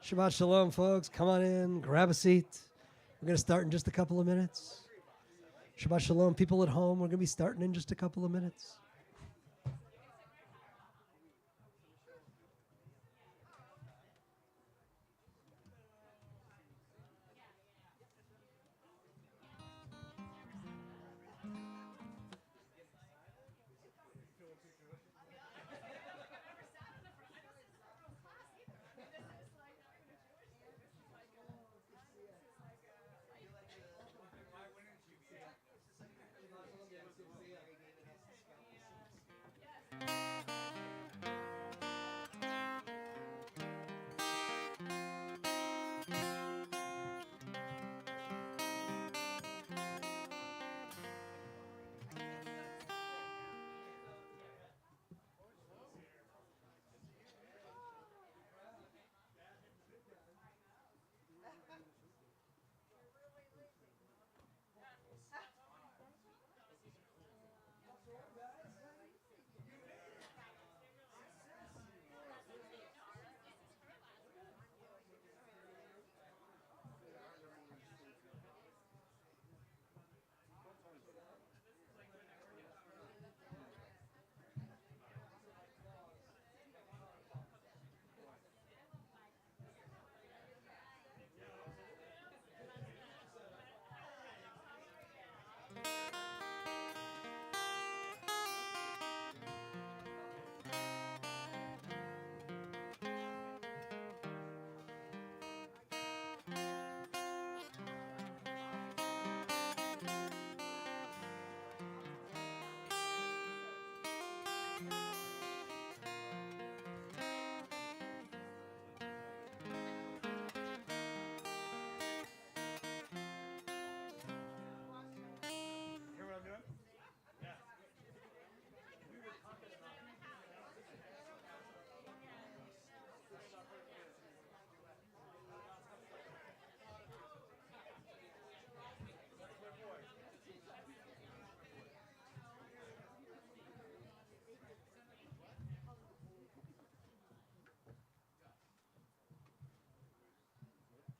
Shabbat shalom, folks. Come on in, grab a seat. We're going to start in just a couple of minutes. Shabbat shalom, people at home. We're going to be starting in just a couple of minutes.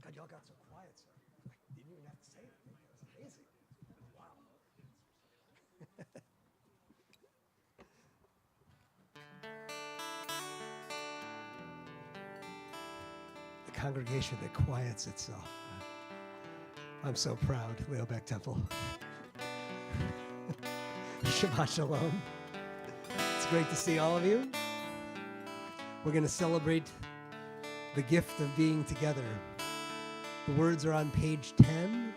God, y'all got so quiet, sir. You didn't even have to say anything. It was amazing. Wow. The congregation that quiets itself. I'm so proud, Leobeck Temple. Shabbat shalom. It's great to see all of you. We're going to celebrate the gift of being together. The words are on page 10.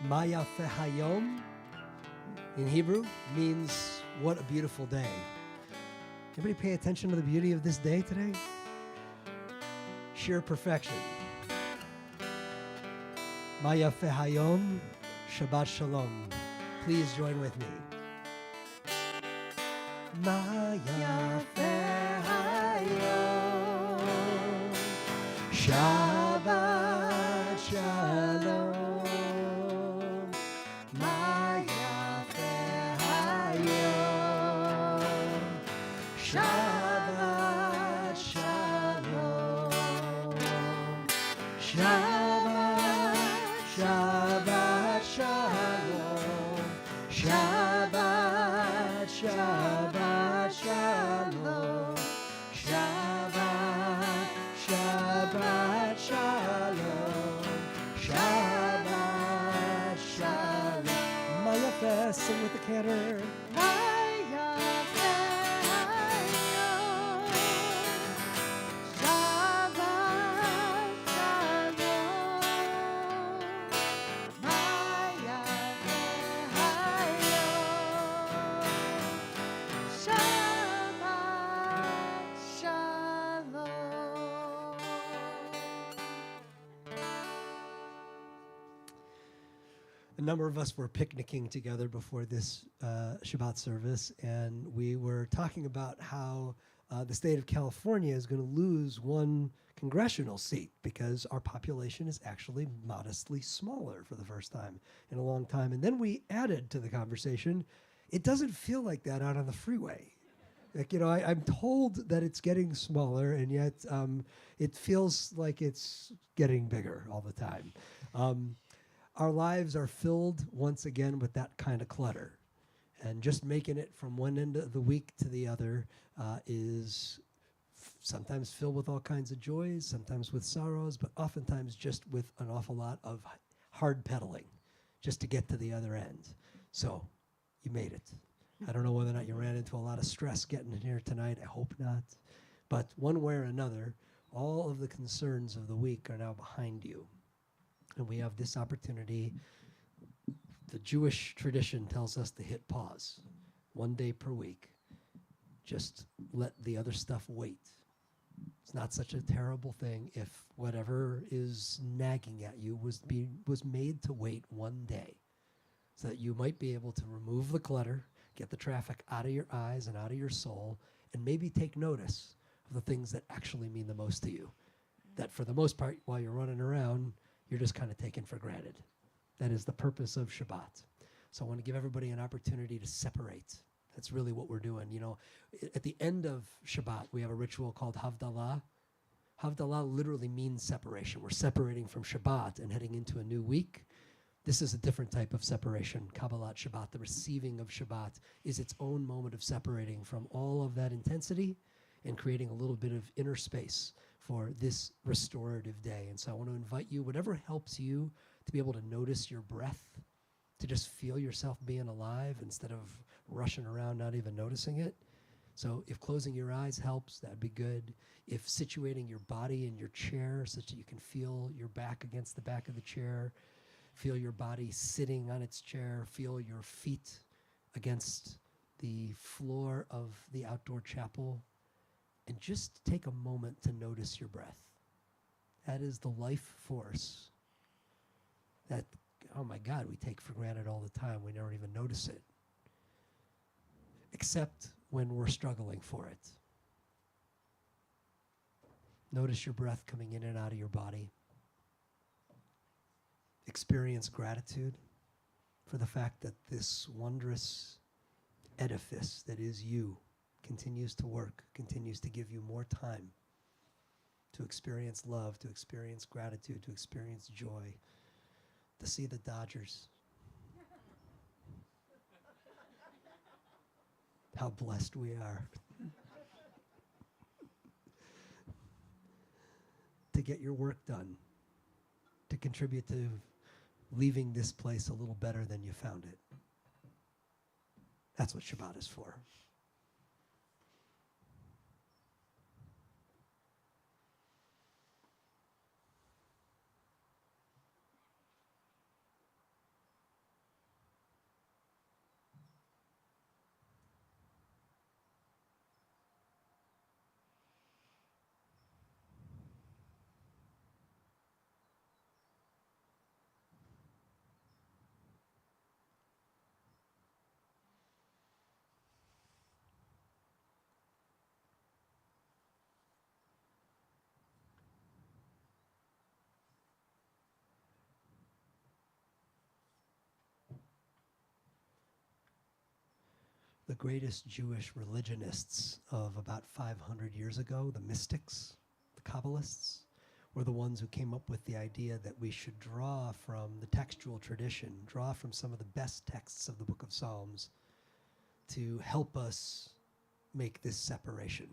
Ma yafeh hayom in Hebrew means what a beautiful day. Everybody pay attention to the beauty of this day today? Sheer perfection. Ma yafeh hayom, Shabbat shalom. Please join with me. Ma yafeh hayom, Shabbat shalom. Ma yafeh hayom, Shabbat shalom. Shabbat shalom. Shabbat shalom. Shabbat shalom. Shabbat shalom. Ma yafeh, sing with the cantor. A number of us were picnicking together before this Shabbat service, and we were talking about how the state of California is going to lose one congressional seat because our population is actually modestly smaller for the first time in a long time. And then we added to the conversation, it doesn't feel like that out on the freeway. Like, I'm told that it's getting smaller, and yet it feels like it's getting bigger all the time. Our lives are filled once again with that kind of clutter. And just making it from one end of the week to the other is sometimes filled with all kinds of joys, sometimes with sorrows, but oftentimes just with an awful lot of hard pedaling just to get to the other end. So you made it. I don't know whether or not you ran into a lot of stress getting in here tonight. I hope not. But one way or another, all of the concerns of the week are now behind you. And we have this opportunity. The Jewish tradition tells us to hit pause 1 day per week. Just let the other stuff wait. It's not such a terrible thing if whatever is nagging at you was made to wait 1 day, so that you might be able to remove the clutter, get the traffic out of your eyes and out of your soul, and maybe take notice of the things that actually mean the most to you. That for the most part, while you're running around, you're just kind of taken for granted. That is the purpose of Shabbat. So I want to give everybody an opportunity to separate. That's really what we're doing. At the end of Shabbat, we have a ritual called Havdalah. Havdalah literally means separation. We're separating from Shabbat and heading into a new week. This is a different type of separation. Kabbalat Shabbat, the receiving of Shabbat, is its own moment of separating from all of that intensity and creating a little bit of inner space for this restorative day. And so I want to invite you, whatever helps you to be able to notice your breath, to just feel yourself being alive instead of rushing around not even noticing it. So if closing your eyes helps, that'd be good. If situating your body in your chair such that you can feel your back against the back of the chair, feel your body sitting on its chair, feel your feet against the floor of the outdoor chapel, and just take a moment to notice your breath. That is the life force that, oh my God, we take for granted all the time. We never even notice it, except when we're struggling for it. Notice your breath coming in and out of your body. Experience gratitude for the fact that this wondrous edifice that is you continues to work, continues to give you more time to experience love, to experience gratitude, to experience joy, to see the Dodgers. How blessed we are. To get your work done, to contribute to leaving this place a little better than you found it. That's what Shabbat is for. The greatest Jewish religionists of about 500 years ago, the mystics, the Kabbalists, were the ones who came up with the idea that we should draw from the textual tradition, draw from some of the best texts of the Book of Psalms to help us make this separation,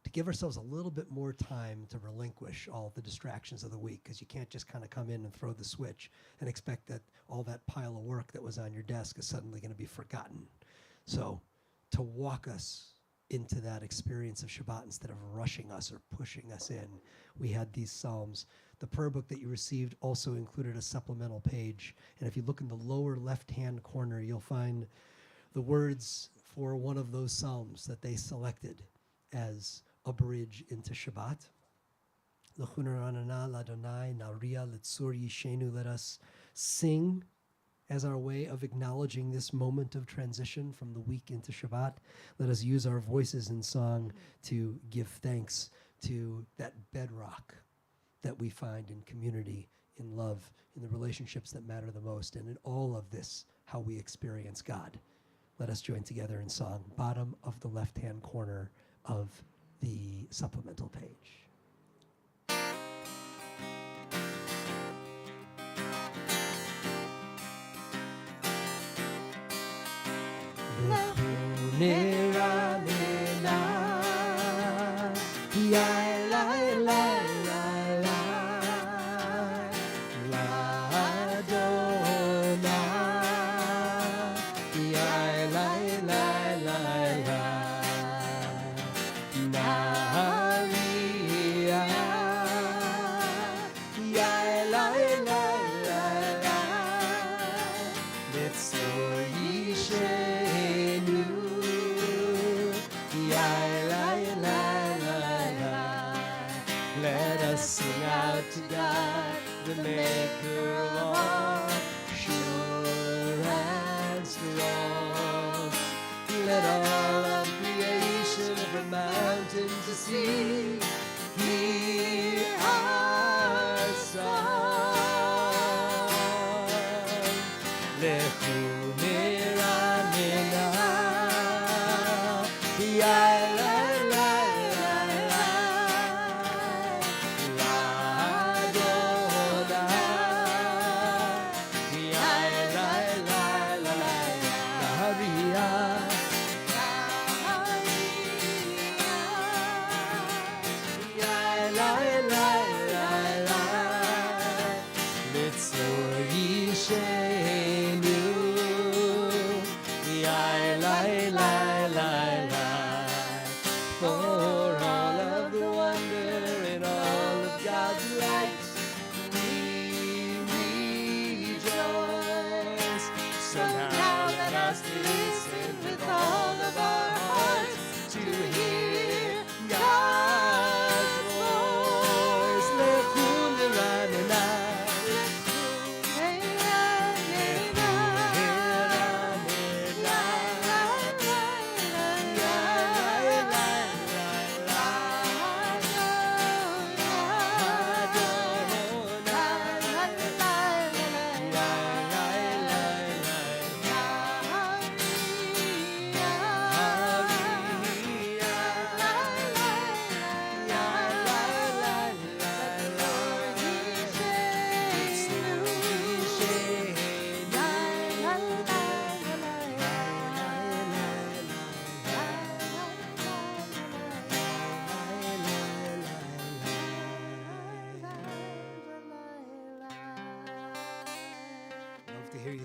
to give ourselves a little bit more time to relinquish all the distractions of the week, because you can't just kind of come in and throw the switch and expect that all that pile of work that was on your desk is suddenly going to be forgotten. So to walk us into that experience of Shabbat instead of rushing us or pushing us in, we had these Psalms. The prayer book that you received also included a supplemental page. And if you look in the lower left-hand corner, you'll find the words for one of those Psalms that they selected as a bridge into Shabbat. Let us sing as our way of acknowledging this moment of transition from the week into Shabbat. Let us use our voices in song to give thanks to that bedrock that we find in community, in love, in the relationships that matter the most, and in all of this, how we experience God. let us join together in song, bottom of the left-hand corner of the supplemental page.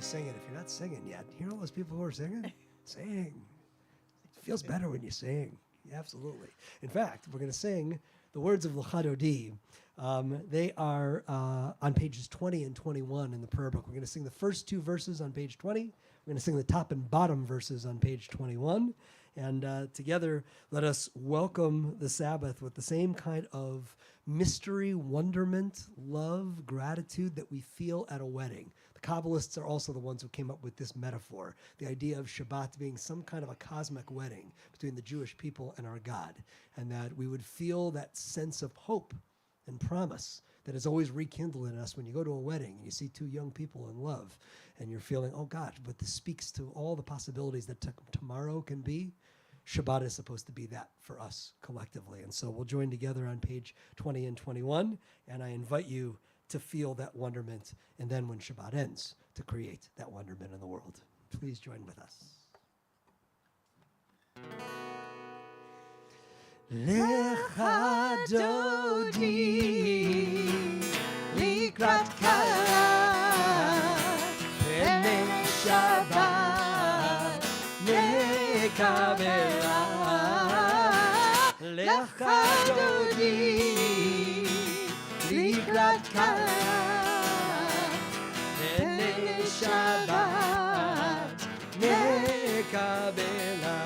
Sing it. If you're not singing yet, hear all those people who are singing? Sing. It feels better when you sing. Yeah, absolutely. In fact, we're going to sing the words of Lecha Dodi. They are on pages 20 and 21 in the prayer book. We're going to sing the first two verses on page 20. We're going to sing the top and bottom verses on page 21. And together, let us welcome the Sabbath with the same kind of mystery, wonderment, love, gratitude that we feel at a wedding. Kabbalists are also the ones who came up with this metaphor, the idea of Shabbat being some kind of a cosmic wedding between the Jewish people and our God, and that we would feel that sense of hope and promise that is always rekindled in us when you go to a wedding and you see two young people in love, and you're feeling, oh God, but this speaks to all the possibilities that tomorrow can be. Shabbat is supposed to be that for us collectively. And so we'll join together on page 20 and 21, and I invite you to feel that wonderment, and then when Shabbat ends, to create that wonderment in the world. Please join with us. Lecha Dodi likrat kala pnei Shabbat nekavela Lecha Dodi likrat kala pnei Shabbat nekavela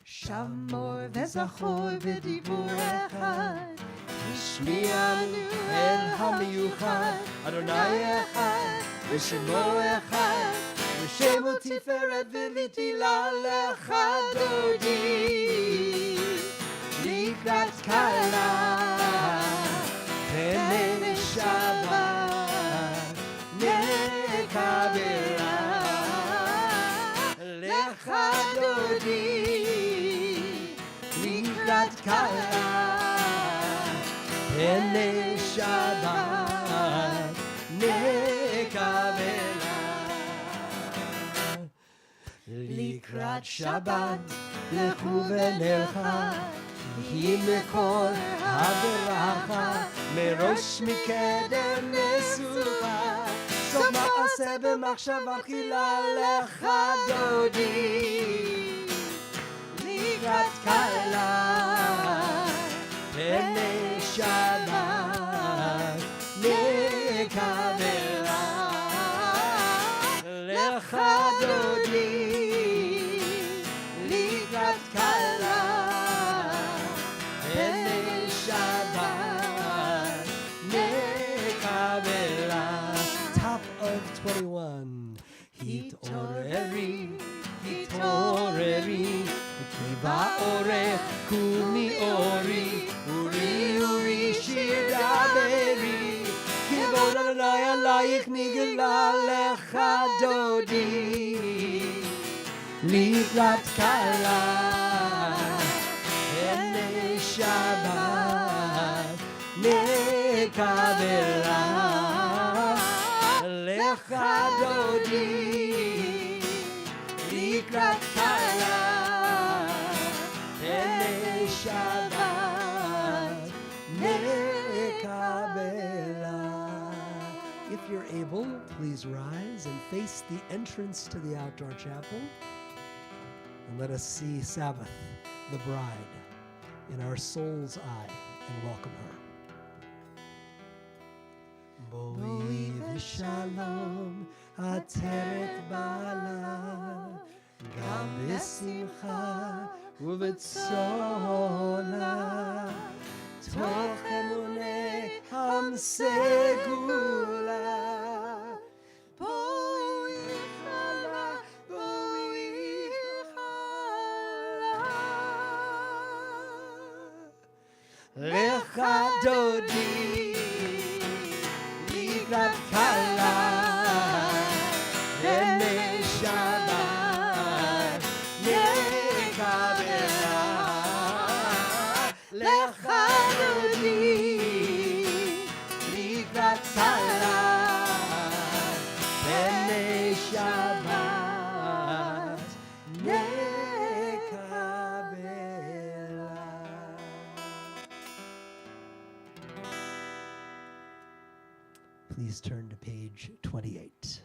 שמור וזכור בדיבור אחד, השמיענו אל המיוחד, אדוני אחד, ושמו אחד, ושמו תפארת ותהילה לך דודי, לקראת כלה, פני שבת נקבלה. פני שבת נקבלה. לקראת שבת לכו ונלכה, היא מקור הברכה, מראש מקדם מסוכה, סוף מעשה במחשבה תחילה לך דודי. לקראת כלה פני שבת נקבלה, לך דודי. לקראת כלה פני שבת נקבלה. Top of 21. התעוררי, התעוררי, כי באורך קומי אורי, אורי אורי שיר דברי, כבוד אדוני עלייך נגלה לך דודי. לקראת כלה פני שבת נקבלה, לך דודי. לקראת כלה פני שבת נקבלה. If you're able, please rise and face the entrance to the outdoor chapel, and let us see Sabbath, the bride, in our soul's eye and welcome her. בואי ושלום עטרת בעלה, גם בשמחה ובצולה, תוך אמוני עם סגולה. בואי חלה, בואי חלה, לך דודי. לקראת כלה פני שבת נקבלה, לך דודי. לקראת כלה פני שבת נקבלה. Please turn to page 28.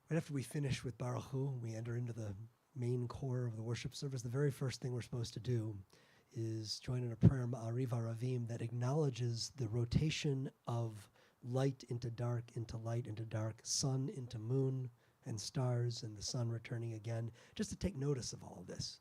Right after we finish with Baruch Hu, we enter into the main core of the worship service. The very first thing we're supposed to do is join in a prayer, Ma'ariv HaRavim, that acknowledges the rotation of light into dark, into light, into dark, sun into moon and stars, and the sun returning again, just to take notice of all of this.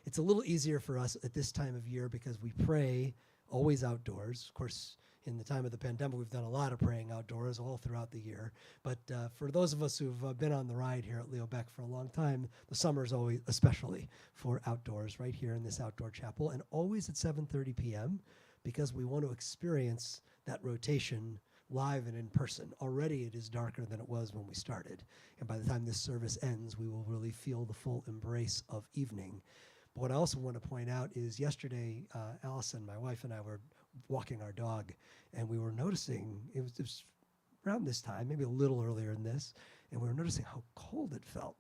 It's a little easier for us at this time of year because we pray always outdoors. Of course, in the time of the pandemic, we've done a lot of praying outdoors all throughout the year. But for those of us who've been on the ride here at Leo Beck for a long time, the summer is always especially for outdoors, right here in this outdoor chapel, and always at 7:30 p.m. because we want to experience that rotation live and in person. Already it is darker than it was when we started. And by the time this service ends, we will really feel the full embrace of evening. But what I also want to point out is yesterday, Allison, my wife, and I were walking our dog, and we were noticing, it was around this time, maybe a little earlier than this, and we were noticing how cold it felt.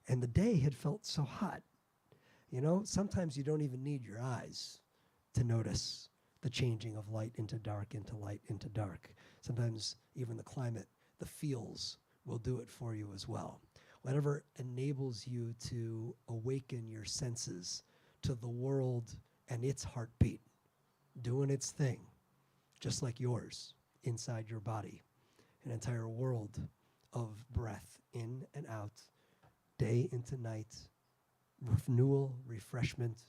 And the day had felt so hot. You know, sometimes you don't even need your eyes to notice the changing of light into dark, into light, into dark. Sometimes even the climate, the feels will do it for you as well. Whatever enables you to awaken your senses to the world and its heartbeat, doing its thing, just like yours, inside your body. An entire world of breath in and out, day into night, renewal, refreshment,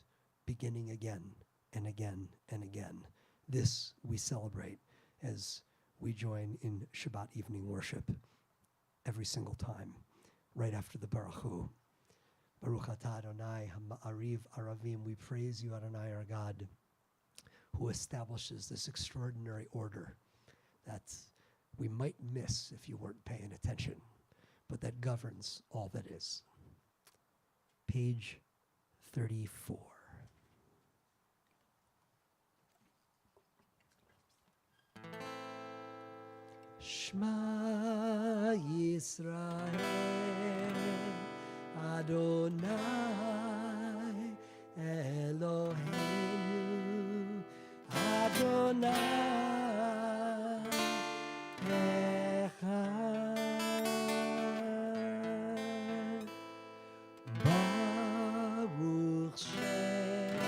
beginning again and again and again. This we celebrate as we join in Shabbat evening worship every single time, right after the Baruch Hu. Baruch atah Adonai ha'ma'ariv aravim. We praise you, Adonai, our God, who establishes this extraordinary order that we might miss if you weren't paying attention, but that governs all that is. Page 34. Shema Yisrael, Adonai Eloheinu, Adonai Echad. Baruch Shem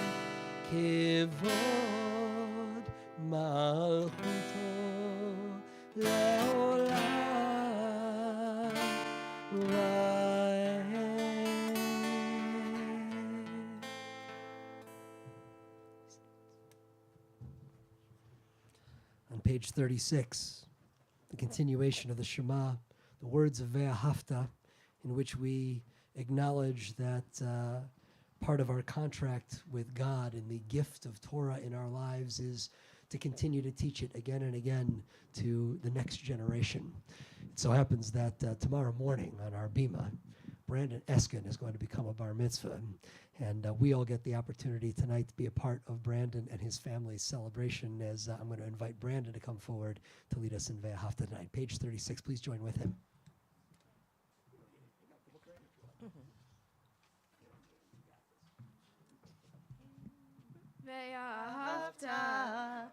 Kivod Malchuto Leolam Vaed. On page 36, the continuation of the Shema, the words of Ve'ahavta, in which we acknowledge that part of our contract with God and the gift of Torah in our lives is to continue to teach it again and again to the next generation. It so happens that tomorrow morning on our Bima, Brandon Eskin is going to become a bar mitzvah. And we all get the opportunity tonight to be a part of Brandon and his family's celebration as I'm going to invite Brandon to come forward to lead us in Ve'ahavta tonight. Page 36, please join with him. Ve'ahavta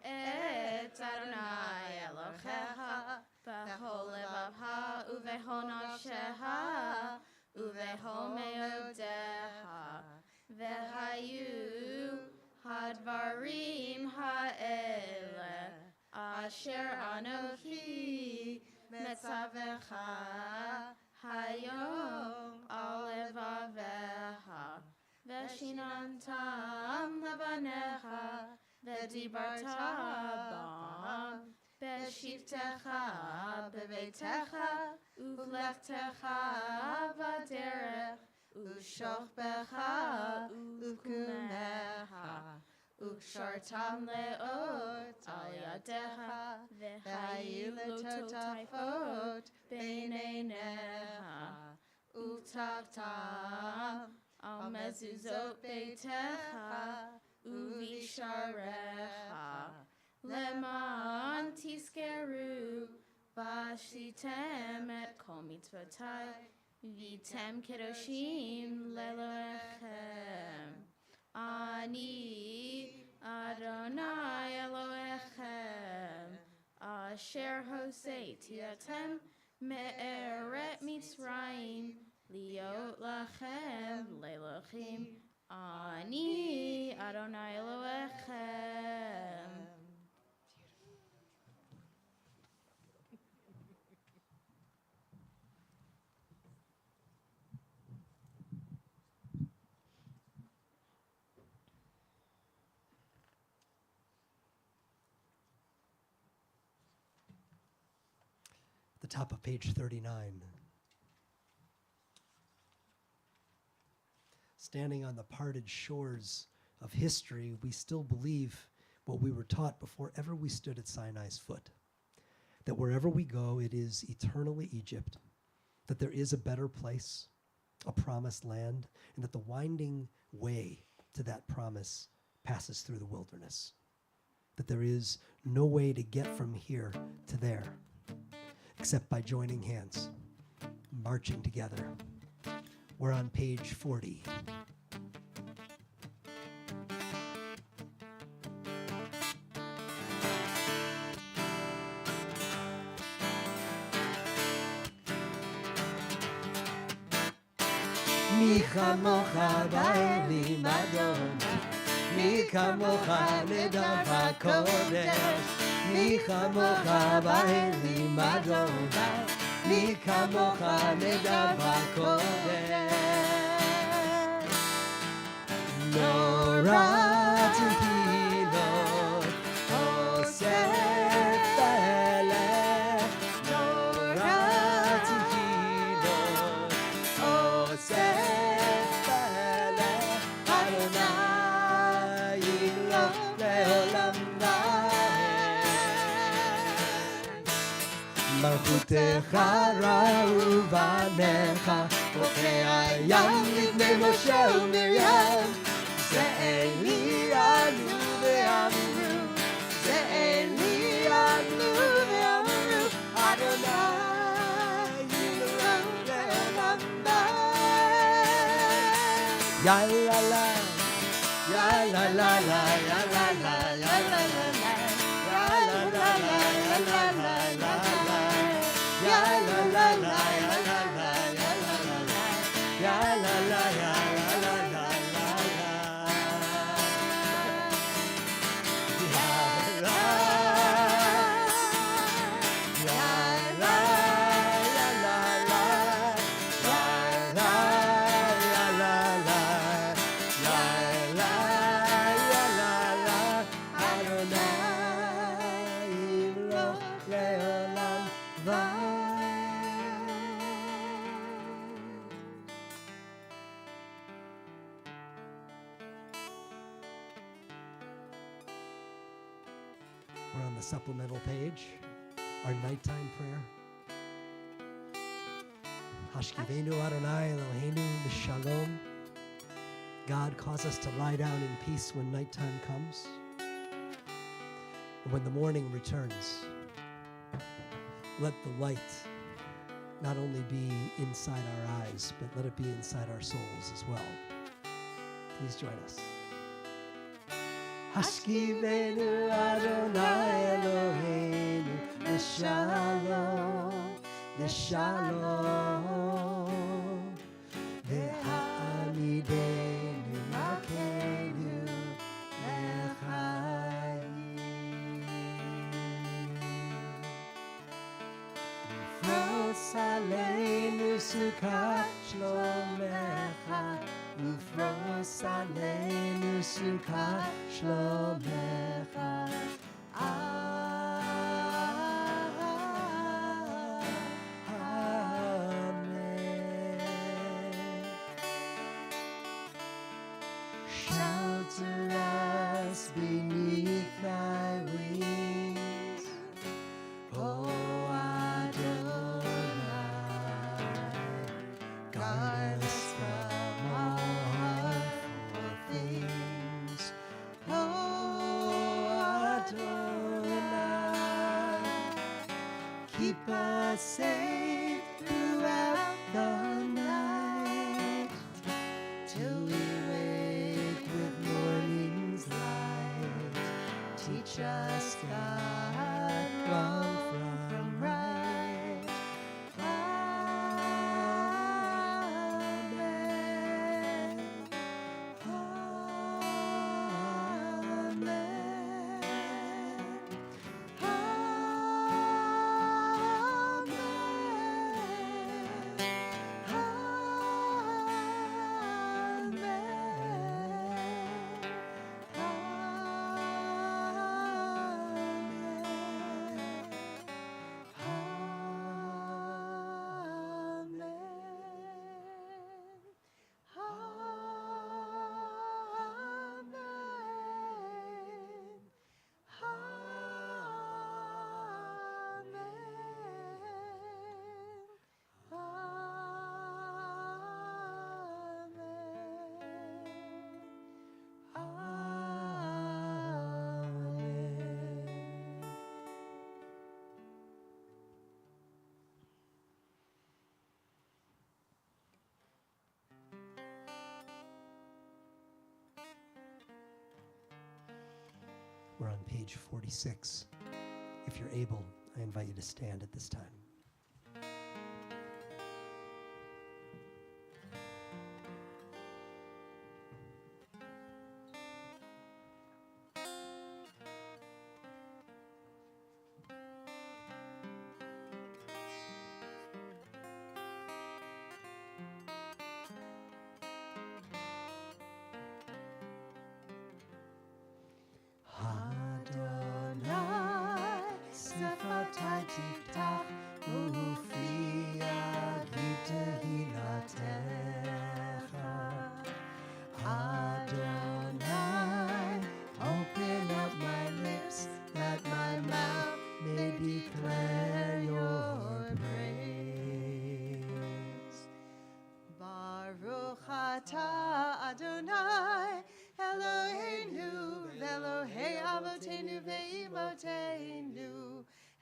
et Adonai Elohecha b'chol levavcha uve'chol nafshecha uve'chol me'odecha ve'hayu hadvarim ha'ele asher anochi metzavecha hayom al levavecha Veshinantam levanecha, vedibarta bam, beshivtecha beveitecha, uvlechtecha vaderech, ushochbecha ukumecha, ukshartam leot al yadecha, vehayu lototafot beineinecha, uktavtam Al mezuzot beitecha uvisharecha leman tiskeru vashitem et kol mitzvotai vitem kedoshim leloechem ani Adonai Elohechem asher hosei tiatem מארץ מצרים, להיות לכם לאלוהים, אני אדוני אלוהיכם. The top of page 39. Standing on the parted shores of history, we still believe what we were taught before ever we stood at Sinai's foot. That wherever we go, it is eternally Egypt. That there is a better place, a promised land, and that the winding way to that promise passes through the wilderness. That there is no way to get from here to there, except by joining hands, marching together. We're on page 40. מי כמוך באלים אדוני, מי כמוך נדב הקודש, מי כמוך באלים אדוני, מי כמוך נדב הקודש. נורא תהילות עושה פלא, נורא תהילות עושה פלא, אדוני ימלוך לעולם ועד. מלכותך ראו בניך, חוקי הים לפני משה ומרים. זה אלי עלו ואמרו, זה אלי עלו ואמרו, אדוני ימלוך לעולם ועד. יא לה לה, יא לה לה לה, יא לה לה, יא לה לה לה, יא לה לה לה, יא לה לה לה, יא לה לה לה, יא לה לה, יא לה לה לה, יא לה לה, יא לה לה. We're on the supplemental page, our nighttime prayer. Hashkivenu Adonai Eloheinu B'Shalom. God, cause us to lie down in peace when nighttime comes. And when the morning returns, let the light not only be inside our eyes, but let it be inside our souls as well. Please join us. Hashkivenu Adonai Eloheinu B'Shalom, B'Shalom, V'ha'amidenu Malkeinu L'chaim. Ufros aleinu sukat shlomecha, ufros aleinu sukat shlomecha. Amen. Shelter us beneath thy wings, O Adonai. Guard us from all harmful things, O Adonai. Keep us safe throughout the night, till we wake with morning's light. Teach us, God, wrong from right. We're on page 46. If you're able, I invite you to stand at this time.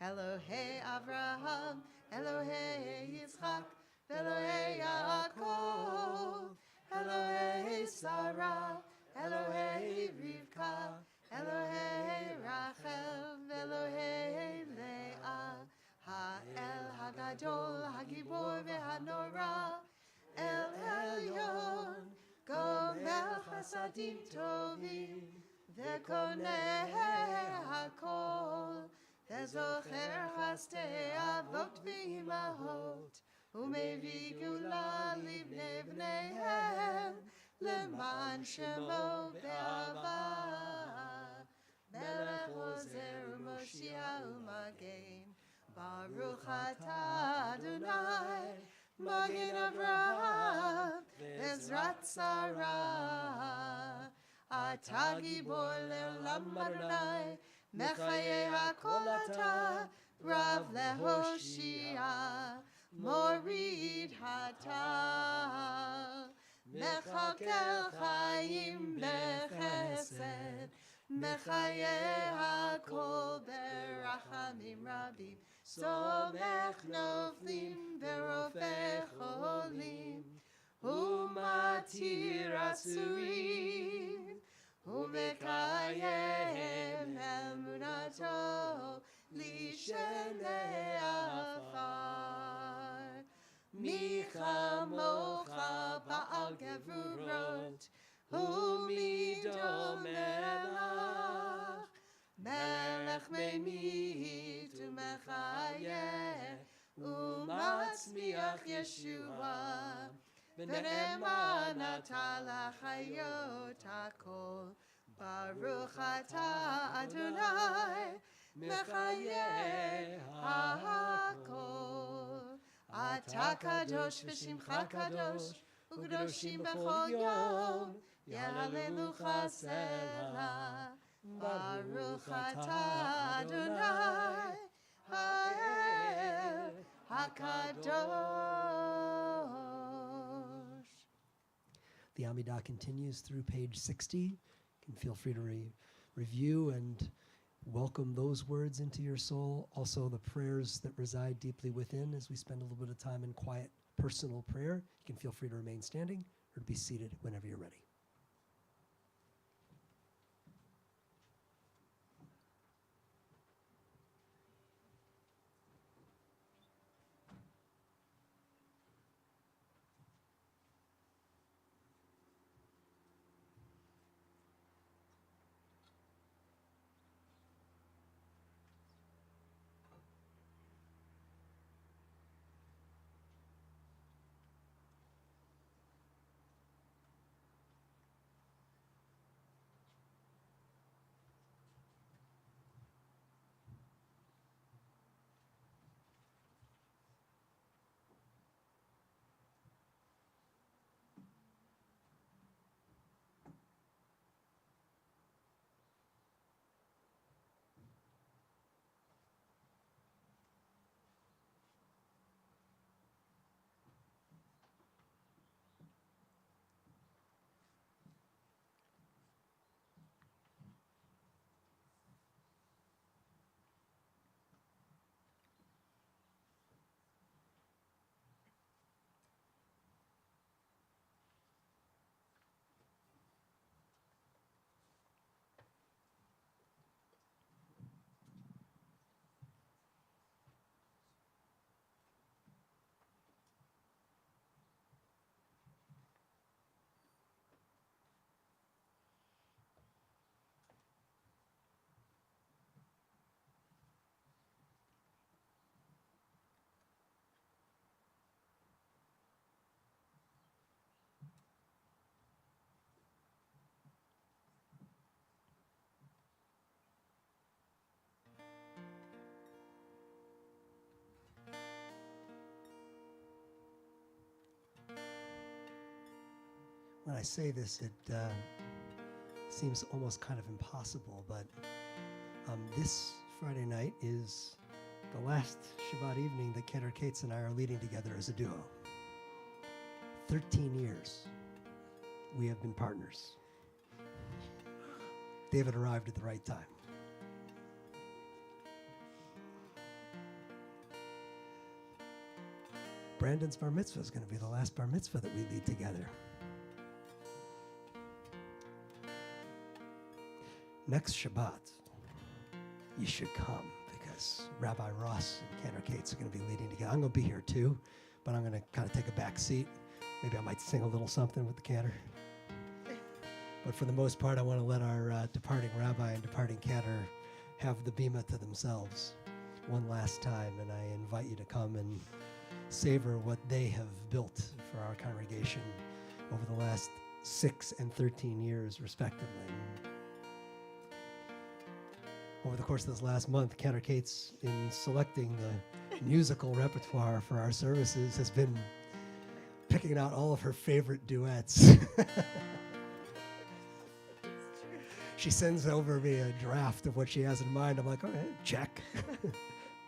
Elohei Avraham, Elohei Yitzchak, Elohei Yaakov, Elohei Sarah, Elohei Rivka, Elohei Rachel, Elohei Leah, Ha'el Hagadol, Hagibor veHanora, El Elyon, Gomel Chasadim Tovim, Vekoneh Hakol, Vezocher Chastei Avot v'Imahot, Umevi Gula Livnei Bneihem, Leman Shemo Be'ava, Melech Ozer U'Moshiach U'Magen, Baruch Atah Adonai, Magen Avraham, Ezrat Sarah, Atah Gibor Le'olam Adonai, Mechaye HaKol Atah, Rav leHoshia, Morid Hatah, Mechakel Chaim Bechesed, Mechaye HaKol Berachamim Rabim, Somech Noflim Berofei Cholim, Umatir Asurim, Umekayem Emunato Lishenei Afar, Michamocha Ba'al Gevurot, Umido Melach, Melech Meimit Umechayeh, Umatzmiach Yeshua, V'ne'eman atah l'chayot hakol, Baruch atah Adonai, Mechayeh hakol. Atah kadosh v'shimcha kadosh, U'kadoshim b'chol yom, Yehalelucha selah. Baruch atah Adonai, Ha'el HaKadosh. The Amidah continues through page 60. You can feel free to review and welcome those words into your soul. Also the prayers that reside deeply within as we spend a little bit of time in quiet personal prayer. You can feel free to remain standing or to be seated whenever you're ready. When I say this, it seems almost kind of impossible, but this Friday night is the last Shabbat evening that Kendra Cates and I are leading together as a duo. 13 years we have been partners. David arrived at the right time. Brandon's bar mitzvah is going to be the last bar mitzvah that we lead together. Next Shabbat, you should come because Rabbi Ross and Kendra Cates are going to be leading together. I'm going to be here too, but I'm going to kind of take a back seat. Maybe I might sing a little something with the cantor. But for the most part, I want to let our departing rabbi and departing cantor have the bima to themselves one last time, and I invite you to come and savor what they have built for our congregation over the last 6 and 13 years, respectively. Over the course of this last month, Kendra Cates, in selecting the musical repertoire for our services, has been picking out all of her favorite duets. She sends over me a draft of what she has in mind. I'm like, okay, check.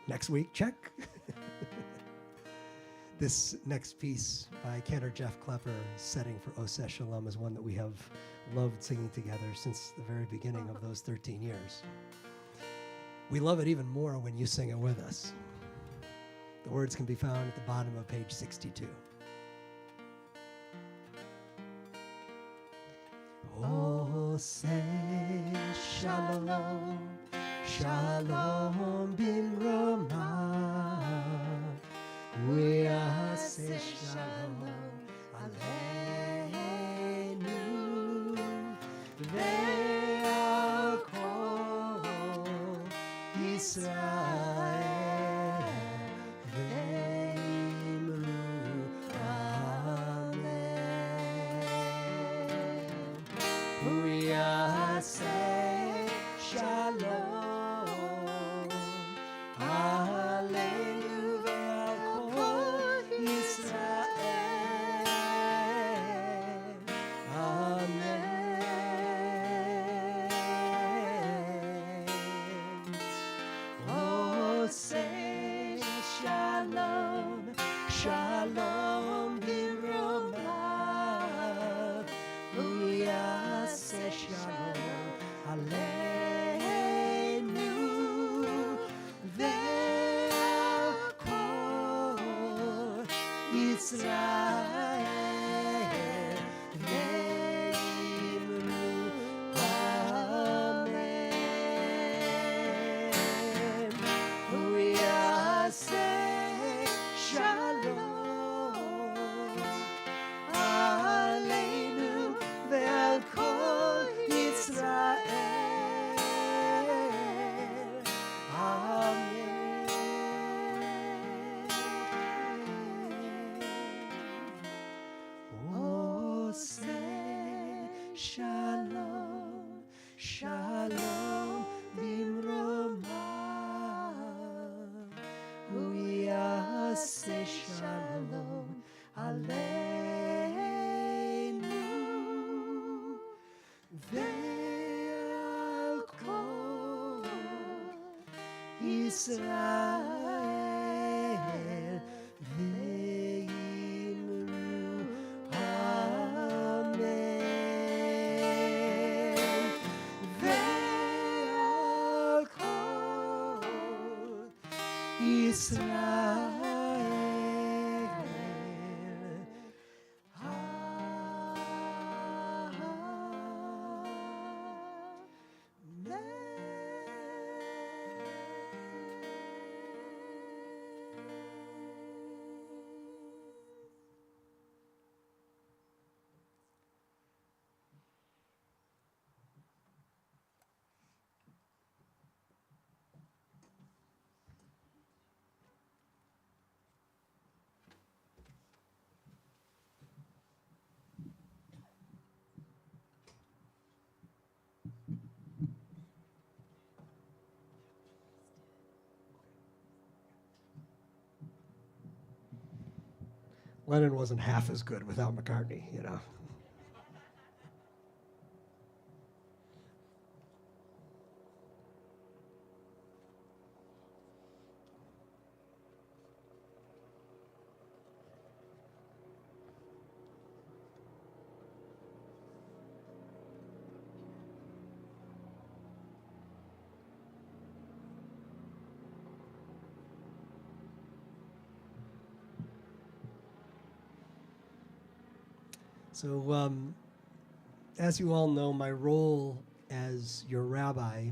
Next week, check. This next piece by Cantor Jeff Klepper, setting for Oseh Shalom, is one that we have loved singing together since the very beginning of those 13 years. We love it even more when you sing it with us. The words can be found at the bottom of page 62. Oseh Shalom, Shalom Bimromah, Yaseh Shalom Aleinu, Ve'al Kol Yisrael, Ve'imru Amen. Yaseh Shalom Aleinu ve'al kol Yisrael. Amen. Oseh Shalom, Shalom Bimromah, Yaseh Shalom Aleinu ve'al kol Yisrael, ve'imru Amen. Yaseh Shalom Aleinu ve'al kol Yisrael. Amen. Oseh Shalom, Shalom Bimromah, Yaseh Shalom Aleinu ve'al kol Yisrael, ve'imru Amen. Ve'al kol Yisrael. Lennon wasn't half as good without McCartney, you know. So, as you all know, my role as your rabbi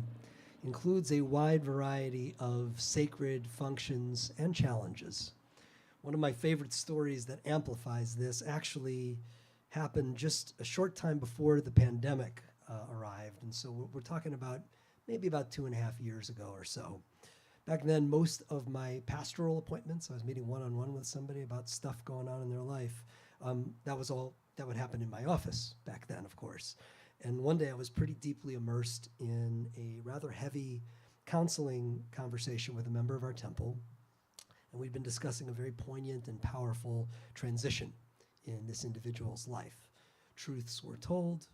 includes a wide variety of sacred functions and challenges. One of my favorite stories that amplifies this actually happened just a short time before the pandemic arrived. And so we're talking about maybe about 2.5 years ago or so. Back then, most of my pastoral appointments, I was meeting one-on-one with somebody about stuff going on in their life, that was all that would happen in my office back then, of course. And one day I was pretty deeply immersed in a rather heavy counseling conversation with a member of our temple. And we'd been discussing a very poignant and powerful transition in this individual's life. Truths were told,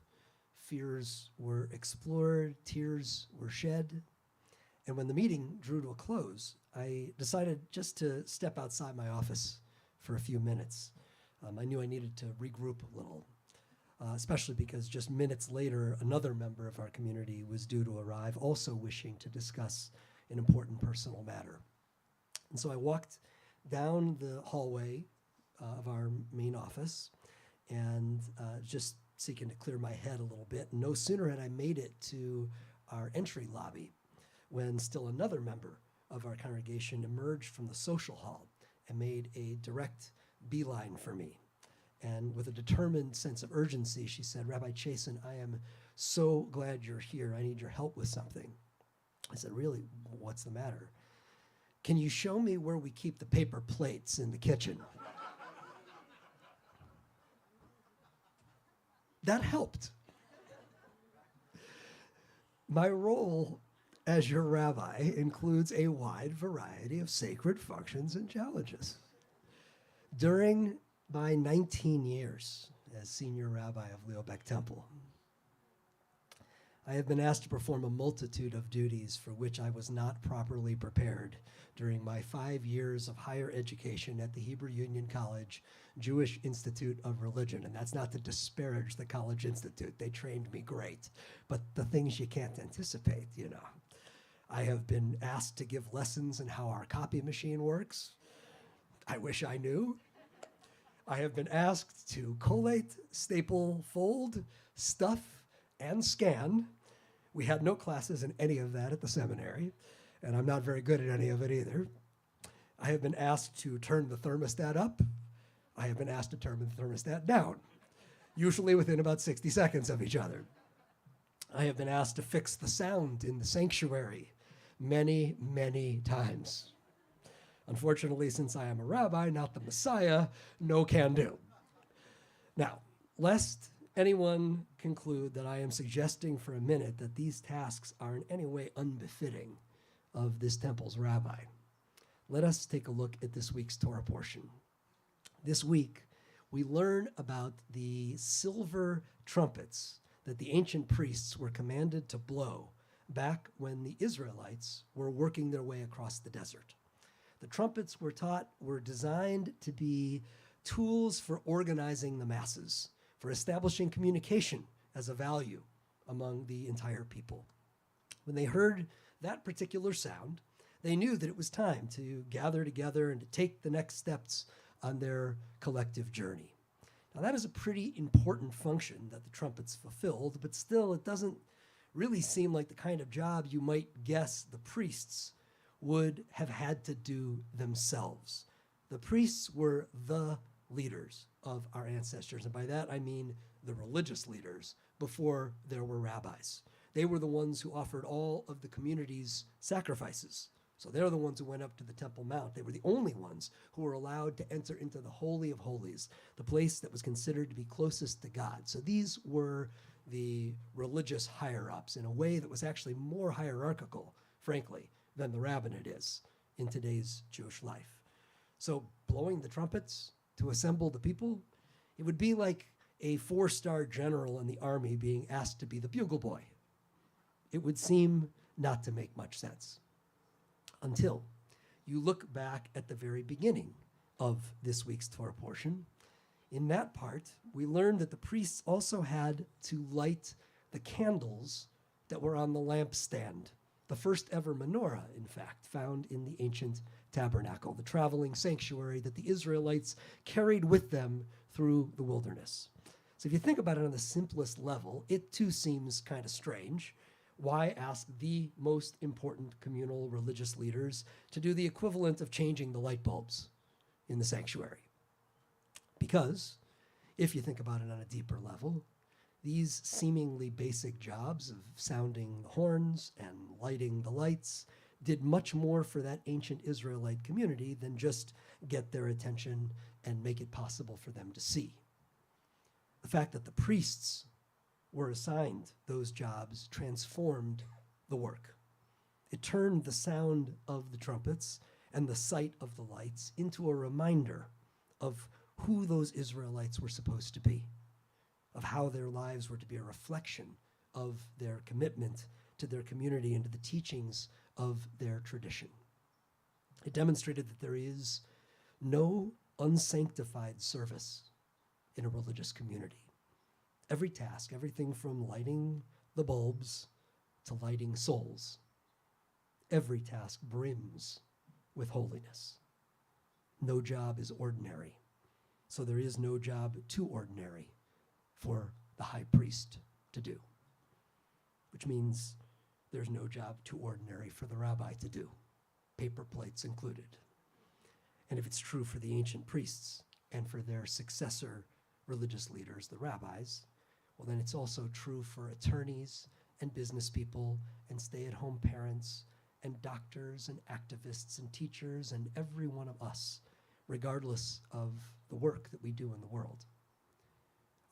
fears were explored, tears were shed. And when the meeting drew to a close, I decided just to step outside my office for a few minutes. I knew I needed to regroup a little, especially because just minutes later, another member of our community was due to arrive, also wishing to discuss an important personal matter. And so I walked down the hallway of our main office and just seeking to clear my head a little bit. And no sooner had I made it to our entry lobby when still another member of our congregation emerged from the social hall and made a direct beeline for me. And with a determined sense of urgency, she said, "Rabbi Chasen, I am so glad you're here. I need your help with something." I said, "Really? What's the matter?" "Can you show me where we keep the paper plates in the kitchen?" That helped. My role as your rabbi includes a wide variety of sacred functions and challenges. During my 19 years as senior rabbi of Leobeck Temple, I have been asked to perform a multitude of duties for which I was not properly prepared during my 5 years of higher education at the Hebrew Union College Jewish Institute of Religion. And that's not to disparage the College Institute. They trained me great. But the things you can't anticipate, you know. I have been asked to give lessons in how our copy machine works. I wish I knew. I have been asked to collate, staple, fold, stuff, and scan. We had no classes in any of that at the seminary, and I'm not very good at any of it either. I have been asked to turn the thermostat up. I have been asked to turn the thermostat down, usually within about 60 seconds of each other. I have been asked to fix the sound in the sanctuary many, many times. Unfortunately, since I am a rabbi, not the Messiah, no can do. Now, lest anyone conclude that I am suggesting for a minute that these tasks are in any way unbefitting of this temple's rabbi, let us take a look at this week's Torah portion. This week, we learn about the silver trumpets that the ancient priests were commanded to blow back when the Israelites were working their way across the desert. The trumpets were designed to be tools for organizing the masses, for establishing communication as a value among the entire people. When they heard that particular sound, they knew that it was time to gather together and to take the next steps on their collective journey. Now, that is a pretty important function that the trumpets fulfilled, but still it doesn't really seem like the kind of job you might guess the priests would have had to do themselves. The priests were the leaders of our ancestors, and by that I mean the religious leaders before there were rabbis. They were the ones who offered all of the community's sacrifices. So they're the ones who went up to the Temple Mount. They were the only ones who were allowed to enter into the Holy of Holies, the place that was considered to be closest to God. So these were the religious higher-ups in a way that was actually more hierarchical, frankly, than the rabbinate is in today's Jewish life. So blowing the trumpets to assemble the people, it would be like a 4-star general in the army being asked to be the bugle boy. It would seem not to make much sense until you look back at the very beginning of this week's Torah portion. In that part, we learned that the priests also had to light the candles that were on the lampstand, the first ever menorah, in fact, found in the ancient tabernacle, the traveling sanctuary that the Israelites carried with them through the wilderness. So if you think about it on the simplest level, it too seems kind of strange. Why ask the most important communal religious leaders to do the equivalent of changing the light bulbs in the sanctuary? Because if you think about it on a deeper level, these seemingly basic jobs of sounding the horns and lighting the lights did much more for that ancient Israelite community than just get their attention and make it possible for them to see. The fact that the priests were assigned those jobs transformed the work. It turned the sound of the trumpets and the sight of the lights into a reminder of who those Israelites were supposed to be, of how their lives were to be a reflection of their commitment to their community and to the teachings of their tradition. It demonstrated that there is no unsanctified service in a religious community. Every task, everything from lighting the bulbs to lighting souls, every task brims with holiness. No job is ordinary, so there is no job too ordinary for the high priest to do, which means there's no job too ordinary for the rabbi to do, paper plates included. And if it's true for the ancient priests and for their successor religious leaders, the rabbis, well, then it's also true for attorneys and business people and stay-at-home parents and doctors and activists and teachers and every one of us, regardless of the work that we do in the world.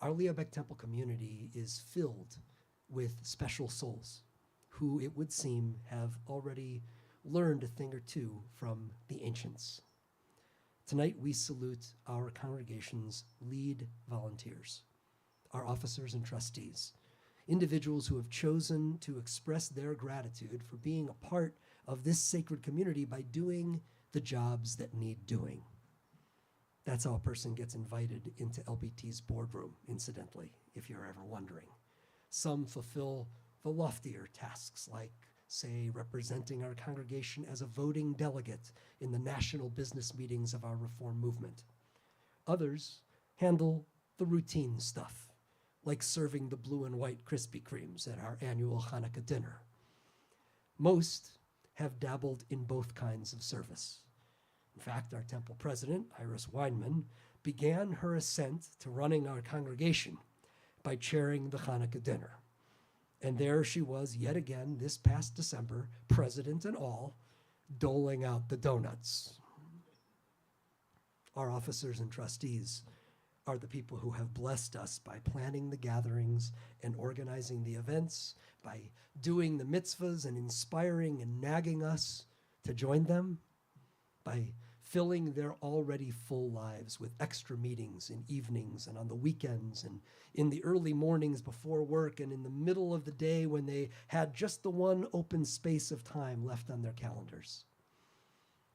Our Liobek Temple community is filled with special souls who, it would seem, have already learned a thing or two from the ancients. Tonight, we salute our congregation's lead volunteers, our officers and trustees, individuals who have chosen to express their gratitude for being a part of this sacred community by doing the jobs that need doing. That's how a person gets invited into LBT's boardroom, incidentally, if you're ever wondering. Some fulfill the loftier tasks like, say, representing our congregation as a voting delegate in the national business meetings of our Reform movement. Others handle the routine stuff, like serving the blue and white Krispy Kremes at our annual Hanukkah dinner. Most have dabbled in both kinds of service. In fact, our temple president, Iris Weinman, began her ascent to running our congregation by chairing the Hanukkah dinner. And there she was yet again this past December, president and all, doling out the donuts. Our officers and trustees are the people who have blessed us by planning the gatherings and organizing the events, by doing the mitzvahs and inspiring and nagging us to join them, by filling their already full lives with extra meetings in evenings and on the weekends and in the early mornings before work and in the middle of the day when they had just the one open space of time left on their calendars.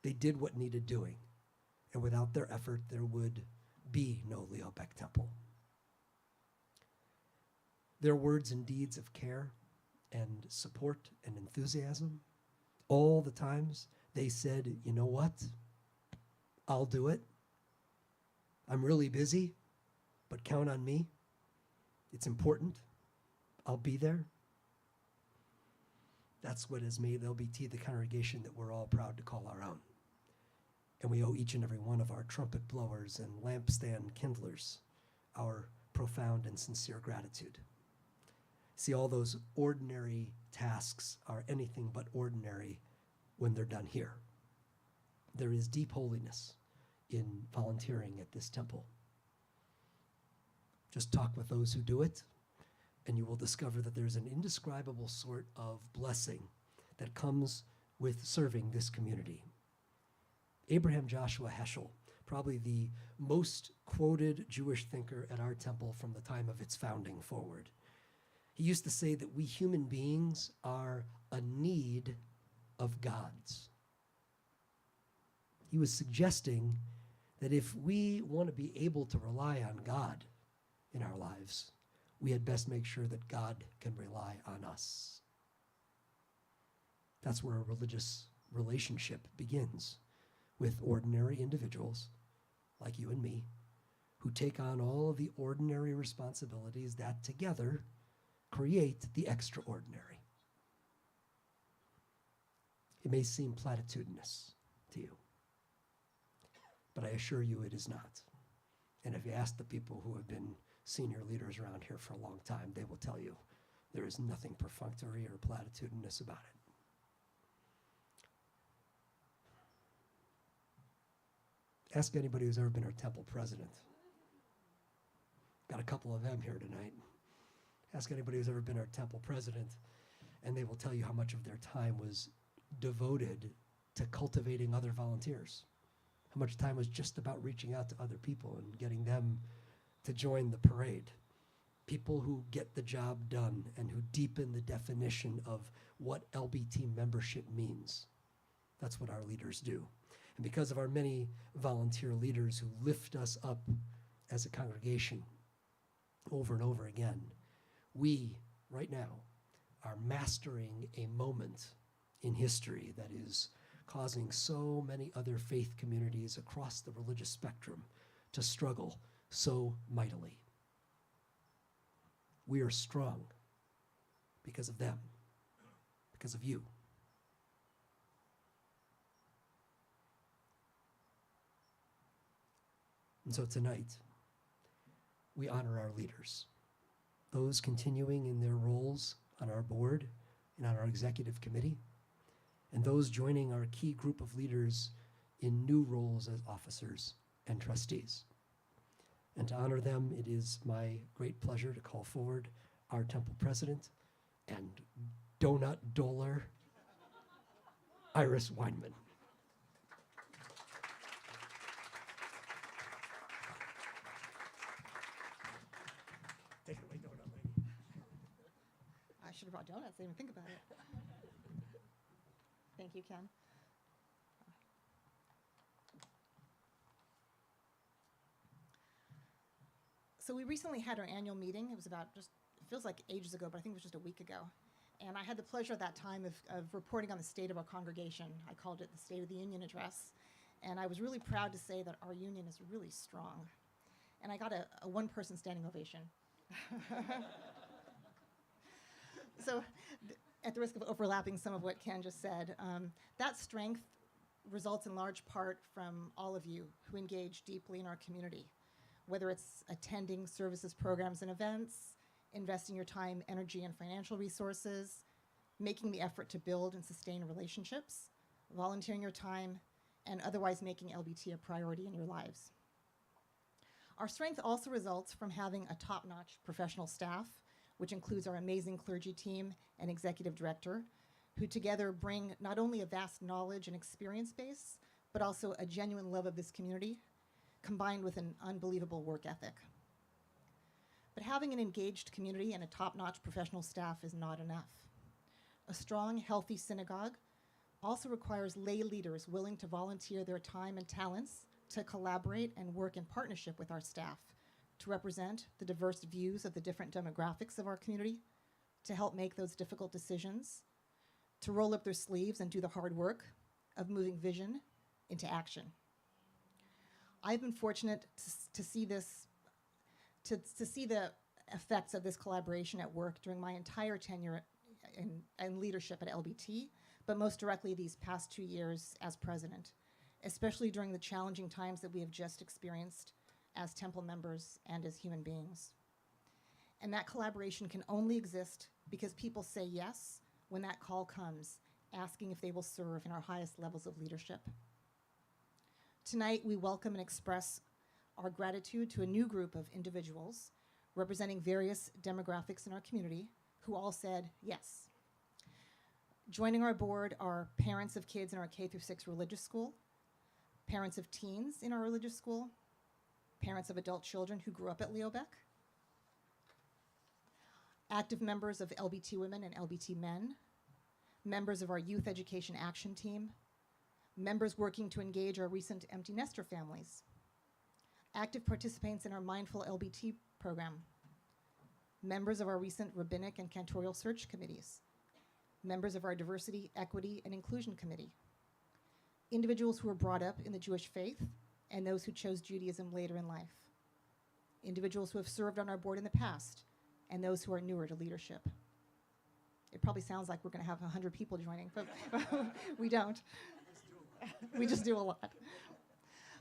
They did what needed doing, and without their effort, there would be no Liobek Temple. Their words and deeds of care and support and enthusiasm, all the times they said, you know what? I'll do it. I'm really busy, but count on me. It's important. I'll be there. That's what has made LBT the congregation that we're all proud to call our own. And we owe each and every one of our trumpet blowers and lampstand kindlers our profound and sincere gratitude. See, all those ordinary tasks are anything but ordinary when they're done here. There is deep holiness in volunteering at this temple. Just talk with those who do it, and you will discover that there's an indescribable sort of blessing that comes with serving this community. Abraham Joshua Heschel, probably the most quoted Jewish thinker at our temple from the time of its founding forward. He used to say that we human beings are a need of God's. He was suggesting that if we want to be able to rely on God in our lives, we had best make sure that God can rely on us. That's where a religious relationship begins, with ordinary individuals like you and me, who take on all of the ordinary responsibilities that together create the extraordinary. It may seem platitudinous to you, but I assure you it is not. And if you ask the people who have been senior leaders around here for a long time, they will tell you there is nothing perfunctory or platitudinous about it. Ask anybody who's ever been our temple president. Got a couple of them here tonight. Ask anybody who's ever been our temple president, and they will tell you how much of their time was devoted to cultivating other volunteers. How much time was just about reaching out to other people and getting them to join the parade. People who get the job done and who deepen the definition of what LBT membership means. That's what our leaders do. And because of our many volunteer leaders who lift us up as a congregation over and over again, we, right now, are mastering a moment in history that is causing so many other faith communities across the religious spectrum to struggle so mightily. We are strong because of them, because of you. And so tonight, we honor our leaders, those continuing in their roles on our board and on our executive committee, and those joining our key group of leaders in new roles as officers and trustees. And to honor them, it is my great pleasure to call forward our temple president and donut doler, Iris Weinman. Take it away, donut lady. I should have brought donuts. I didn't even think about it. Thank you, Ken. So we recently had our annual meeting. It was about it feels like ages ago, but I think it was just a week ago. And I had the pleasure at that time of reporting on the state of our congregation. I called it the State of the Union Address. And I was really proud to say that our union is really strong. And I got a one-person standing ovation. So at the risk of overlapping some of what Ken just said, that strength results in large part from all of you who engage deeply in our community, whether it's attending services, programs, and events, investing your time, energy, and financial resources, making the effort to build and sustain relationships, volunteering your time, and otherwise making LBT a priority in your lives. Our strength also results from having a top-notch professional staff, which includes our amazing clergy team and executive director, who together bring not only a vast knowledge and experience base, but also a genuine love of this community, combined with an unbelievable work ethic. But having an engaged community and a top-notch professional staff is not enough. A strong, healthy synagogue also requires lay leaders willing to volunteer their time and talents to collaborate and work in partnership with our staff to represent the diverse views of the different demographics of our community, to help make those difficult decisions, to roll up their sleeves and do the hard work of moving vision into action. I've been fortunate to see this, to see the effects of this collaboration at work during my entire tenure in leadership at LBT, but most directly these past 2 years as president, especially during the challenging times that we have just experienced as temple members and as human beings. And that collaboration can only exist because people say yes when that call comes, asking if they will serve in our highest levels of leadership. Tonight, we welcome and express our gratitude to a new group of individuals representing various demographics in our community who all said yes. Joining our board are parents of kids in our K-6 religious school, parents of teens in our religious school, parents of adult children who grew up at Leobeck, active members of LBT women and LBT men, members of our youth education action team, members working to engage our recent empty nester families, active participants in our Mindful LBT program, members of our recent rabbinic and cantorial search committees, members of our diversity, equity, and inclusion committee, individuals who were brought up in the Jewish faith, and those who chose Judaism later in life, individuals who have served on our board in the past, and those who are newer to leadership. It probably sounds like we're going to have 100 people joining, but we don't. We just do a lot.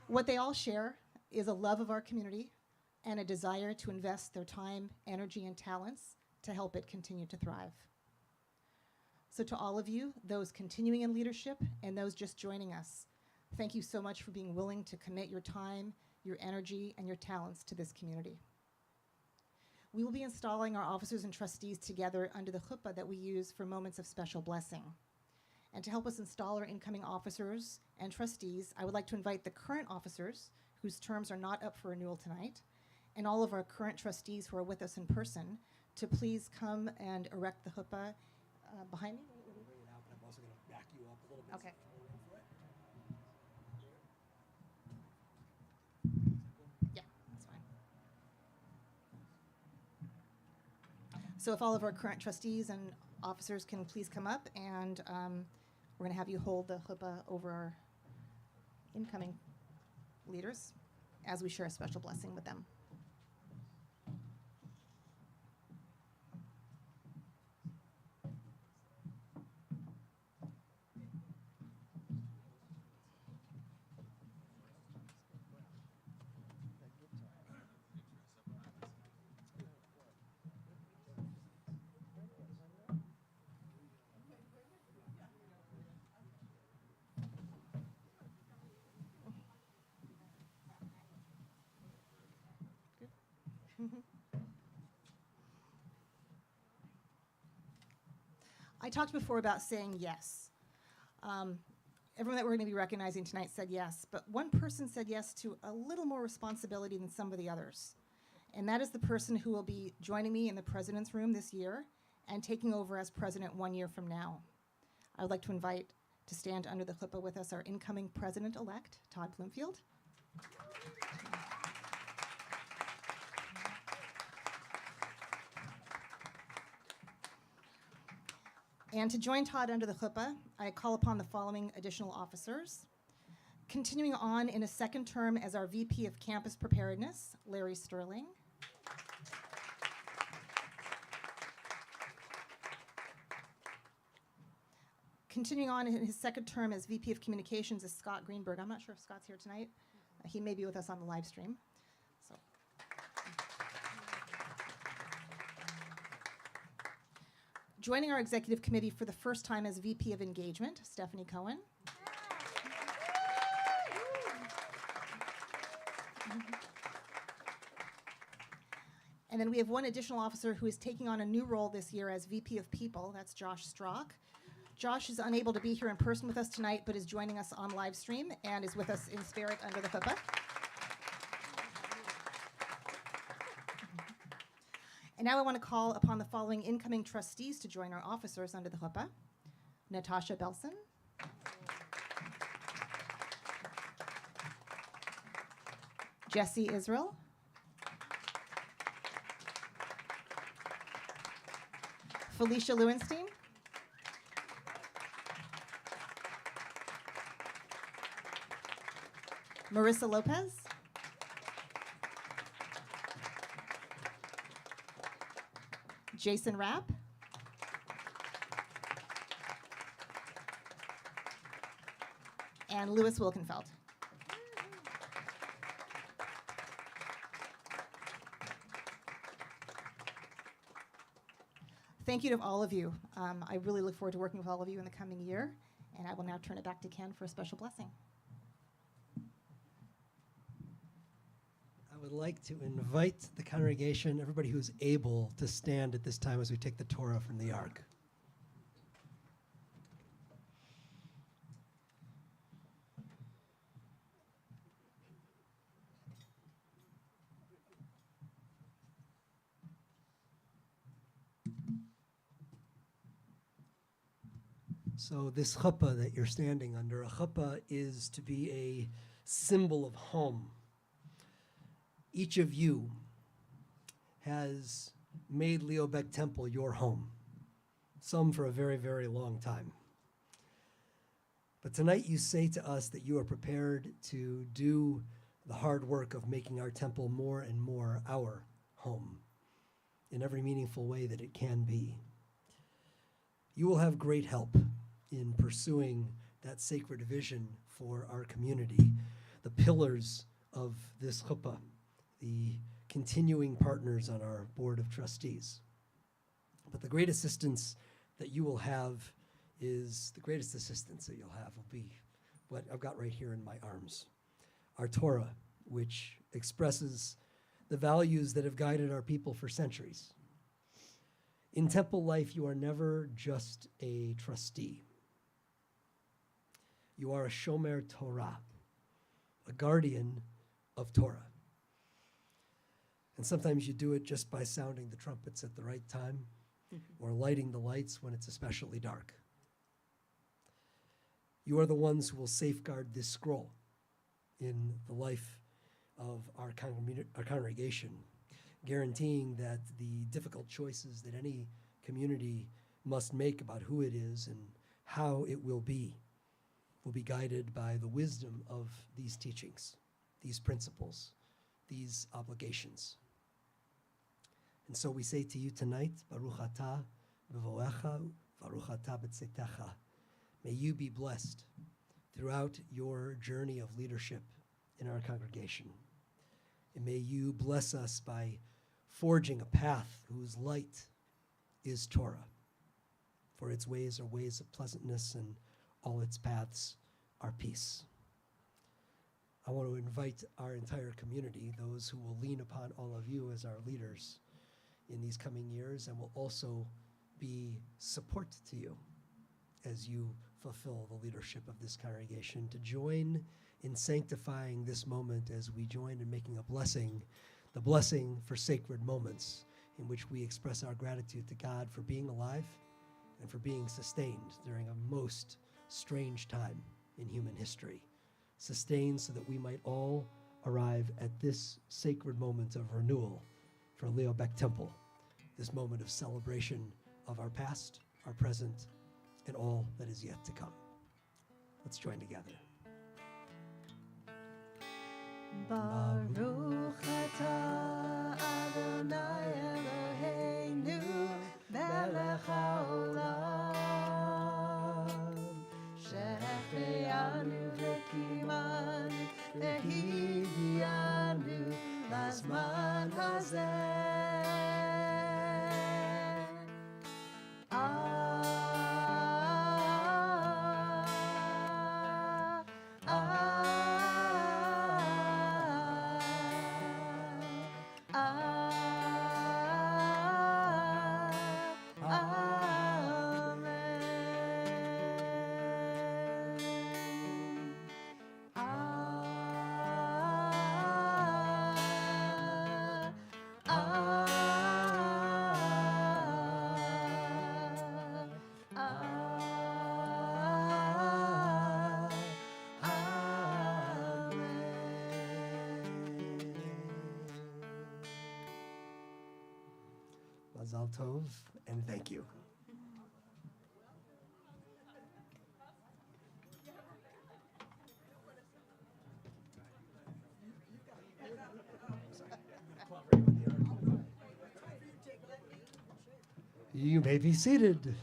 What they all share is a love of our community and a desire to invest their time, energy, and talents to help it continue to thrive. So to all of you, those continuing in leadership and those just joining us, thank you so much for being willing to commit your time, your energy, and your talents to this community. We will be installing our officers and trustees together under the chuppah that we use for moments of special blessing. And to help us install our incoming officers and trustees, I would like to invite the current officers, whose terms are not up for renewal tonight, and all of our current trustees who are with us in person, to please come and erect the chuppah behind me. I'm also going to back you up a little bit. Okay. Yeah, that's fine. So if all of our current trustees and officers can please come up, and we're going to have you hold the chuppah over our incoming leaders as we share a special blessing with them. I talked before about saying yes. Everyone that we're going to be recognizing tonight said yes, but one person said yes to a little more responsibility than some of the others. And that is the person who will be joining me in the president's room this year and taking over as president 1 year from now. I would like to invite to stand under the chuppah with us our incoming president-elect, Todd Bloomfield. And to join Todd under the chuppah, I call upon the following additional officers. Continuing on in a second term as our VP of Campus Preparedness, Larry Sterling. Continuing on in his second term as VP of Communications is Scott Greenberg. I'm not sure if Scott's here tonight. He may be with us on the live stream. So. Joining our executive committee for the first time as VP of Engagement, Stephanie Cohen. And then we have one additional officer who is taking on a new role this year as VP of People. That's Josh Strock. Josh is unable to be here in person with us tonight, but is joining us on live stream and is with us in spirit under the chuppah. And now I want to call upon the following incoming trustees to join our officers under the chuppah. Natasha Belson. Jesse Israel. Felicia Lewenstein. Marissa Lopez. Jason Rapp. And Louis Wilkenfeld. Thank you to all of you. I really look forward to working with all of you in the coming year, and I will now turn it back to Ken for a special blessing. I would like to invite the congregation, everybody who's able, to stand at this time as we take the Torah from the Ark. So this chuppah that you're standing under, a chuppah is to be a symbol of home. Each of you has made Leobek Temple your home, some for a very, very long time. But tonight you say to us that you are prepared to do the hard work of making our temple more and more our home in every meaningful way that it can be. You will have great help in pursuing that sacred vision for our community, the pillars of this chuppah, the continuing partners on our board of trustees. But the great assistance that you will have is, the greatest assistance that you'll have will be what I've got right here in my arms. Our Torah, which expresses the values that have guided our people for centuries. In temple life, you are never just a trustee. You are a shomer Torah, a guardian of Torah. And sometimes you do it just by sounding the trumpets at the right time or lighting the lights when it's especially dark. You are the ones who will safeguard this scroll in the life of our congregation, guaranteeing that the difficult choices that any community must make about who it is and how it will be guided by the wisdom of these teachings, these principles, these obligations. And so we say to you tonight, Baruch atah b'voecha, Baruch atah b'tzetecha. May you be blessed throughout your journey of leadership in our congregation. And may you bless us by forging a path whose light is Torah, for its ways are ways of pleasantness and all its paths are peace. I want to invite our entire community, those who will lean upon all of you as our leaders in these coming years and will also be support to you as you fulfill the leadership of this congregation, to join in sanctifying this moment as we join in making a blessing, the blessing for sacred moments in which we express our gratitude to God for being alive and for being sustained during a most strange time in human history. Sustained so that we might all arrive at this sacred moment of renewal for Leo Beck Temple, this moment of celebration of our past, our present, and all that is yet to come. Let's join together. Baruch atah Adonai Eloheinu melech haolam שהחיינו וקיימנו והגיענו לזמן הזה. Mazal Tov, and thank you. You may be seated.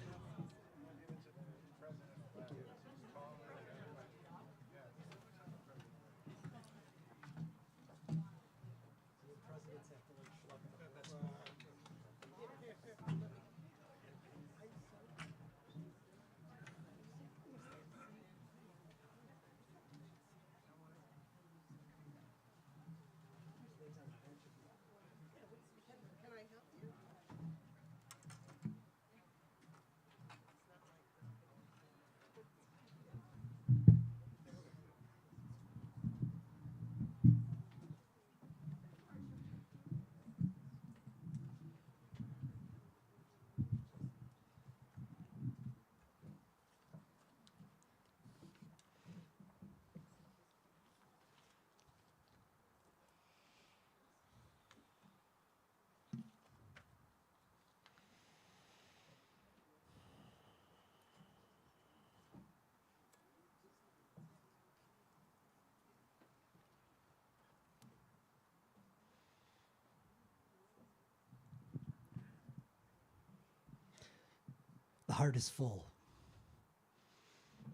heart is full.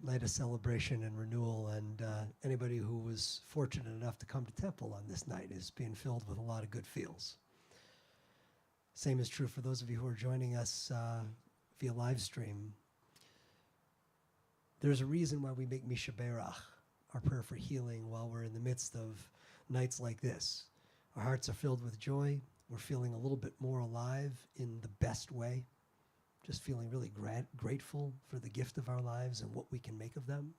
Night of celebration and renewal, and anybody who was fortunate enough to come to temple on this night is being filled with a lot of good feels. Same is true for those of you who are joining us via live stream. There's a reason why we make Misha Berach, our prayer for healing, while we're in the midst of nights like this. Our hearts are filled with joy. We're feeling a little bit more alive in the best way. Just feeling really grateful for the gift of our lives and what we can make of them.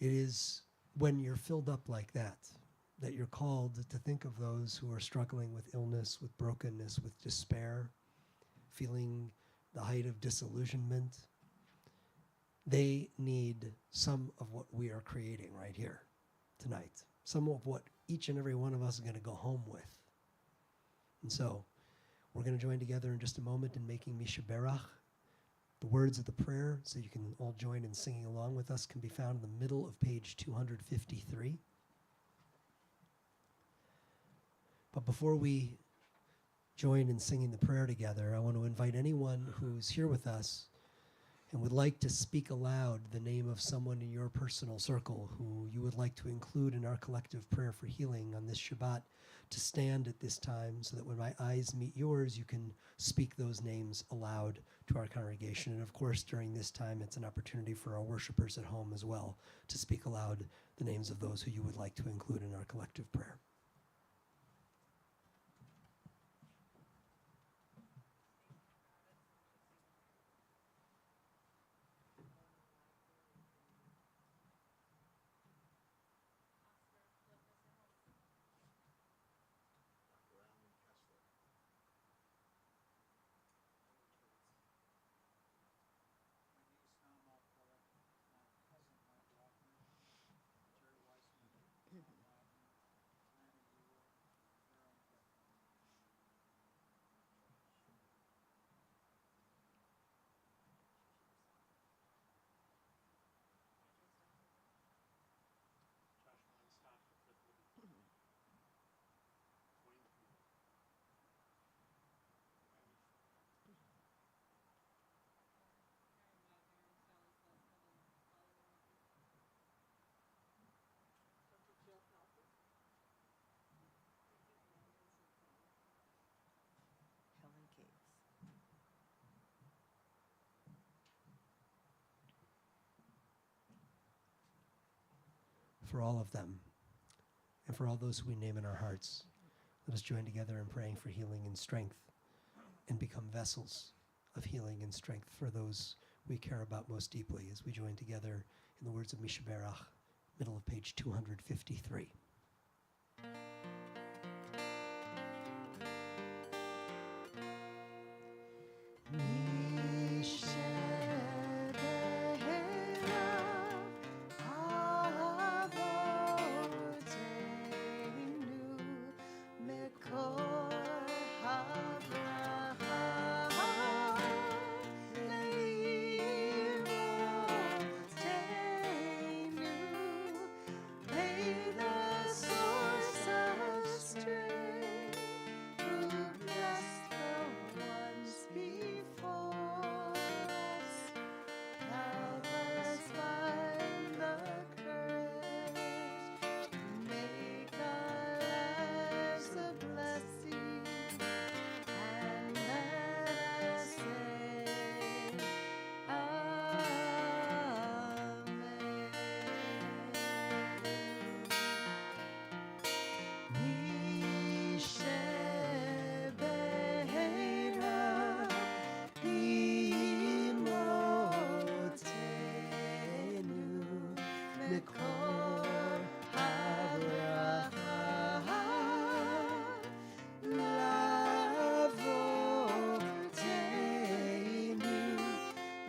It is when you're filled up like that you're called to think of those who are struggling with illness, with brokenness, with despair, feeling the height of disillusionment. They need some of what we are creating right here tonight, some of what each and every one of us is going to go home with. And so we're going to join together in just a moment in making Misha Berach. The words of the prayer, so you can all join in singing along with us, can be found in the middle of page 253. But before we join in singing the prayer together, I want to invite anyone who's here with us and would like to speak aloud the name of someone in your personal circle who you would like to include in our collective prayer for healing on this Shabbat, to stand at this time so that when my eyes meet yours, you can speak those names aloud to our congregation. And of course, during this time, it's an opportunity for our worshipers at home as well to speak aloud the names of those who you would like to include in our collective prayer. Helen Gates. For all of them, and for all those who we name in our hearts, let us join together in praying for healing and strength and become vessels of healing and strength for those we care about most deeply as we join together in the words of Misha Berach, middle of page 253.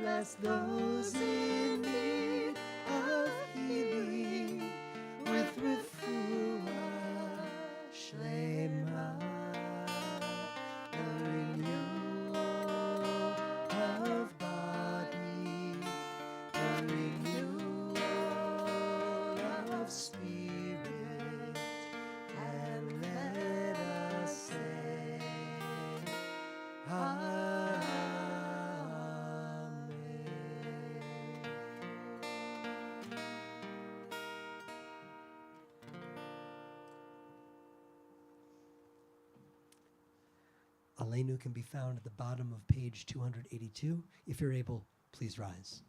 Bless those in need of healing with refuah shlema, the renewal of body, the renewal of spirit, and let us say, Amen. Aleinu can be found at the bottom of page 282. If you're able, please rise.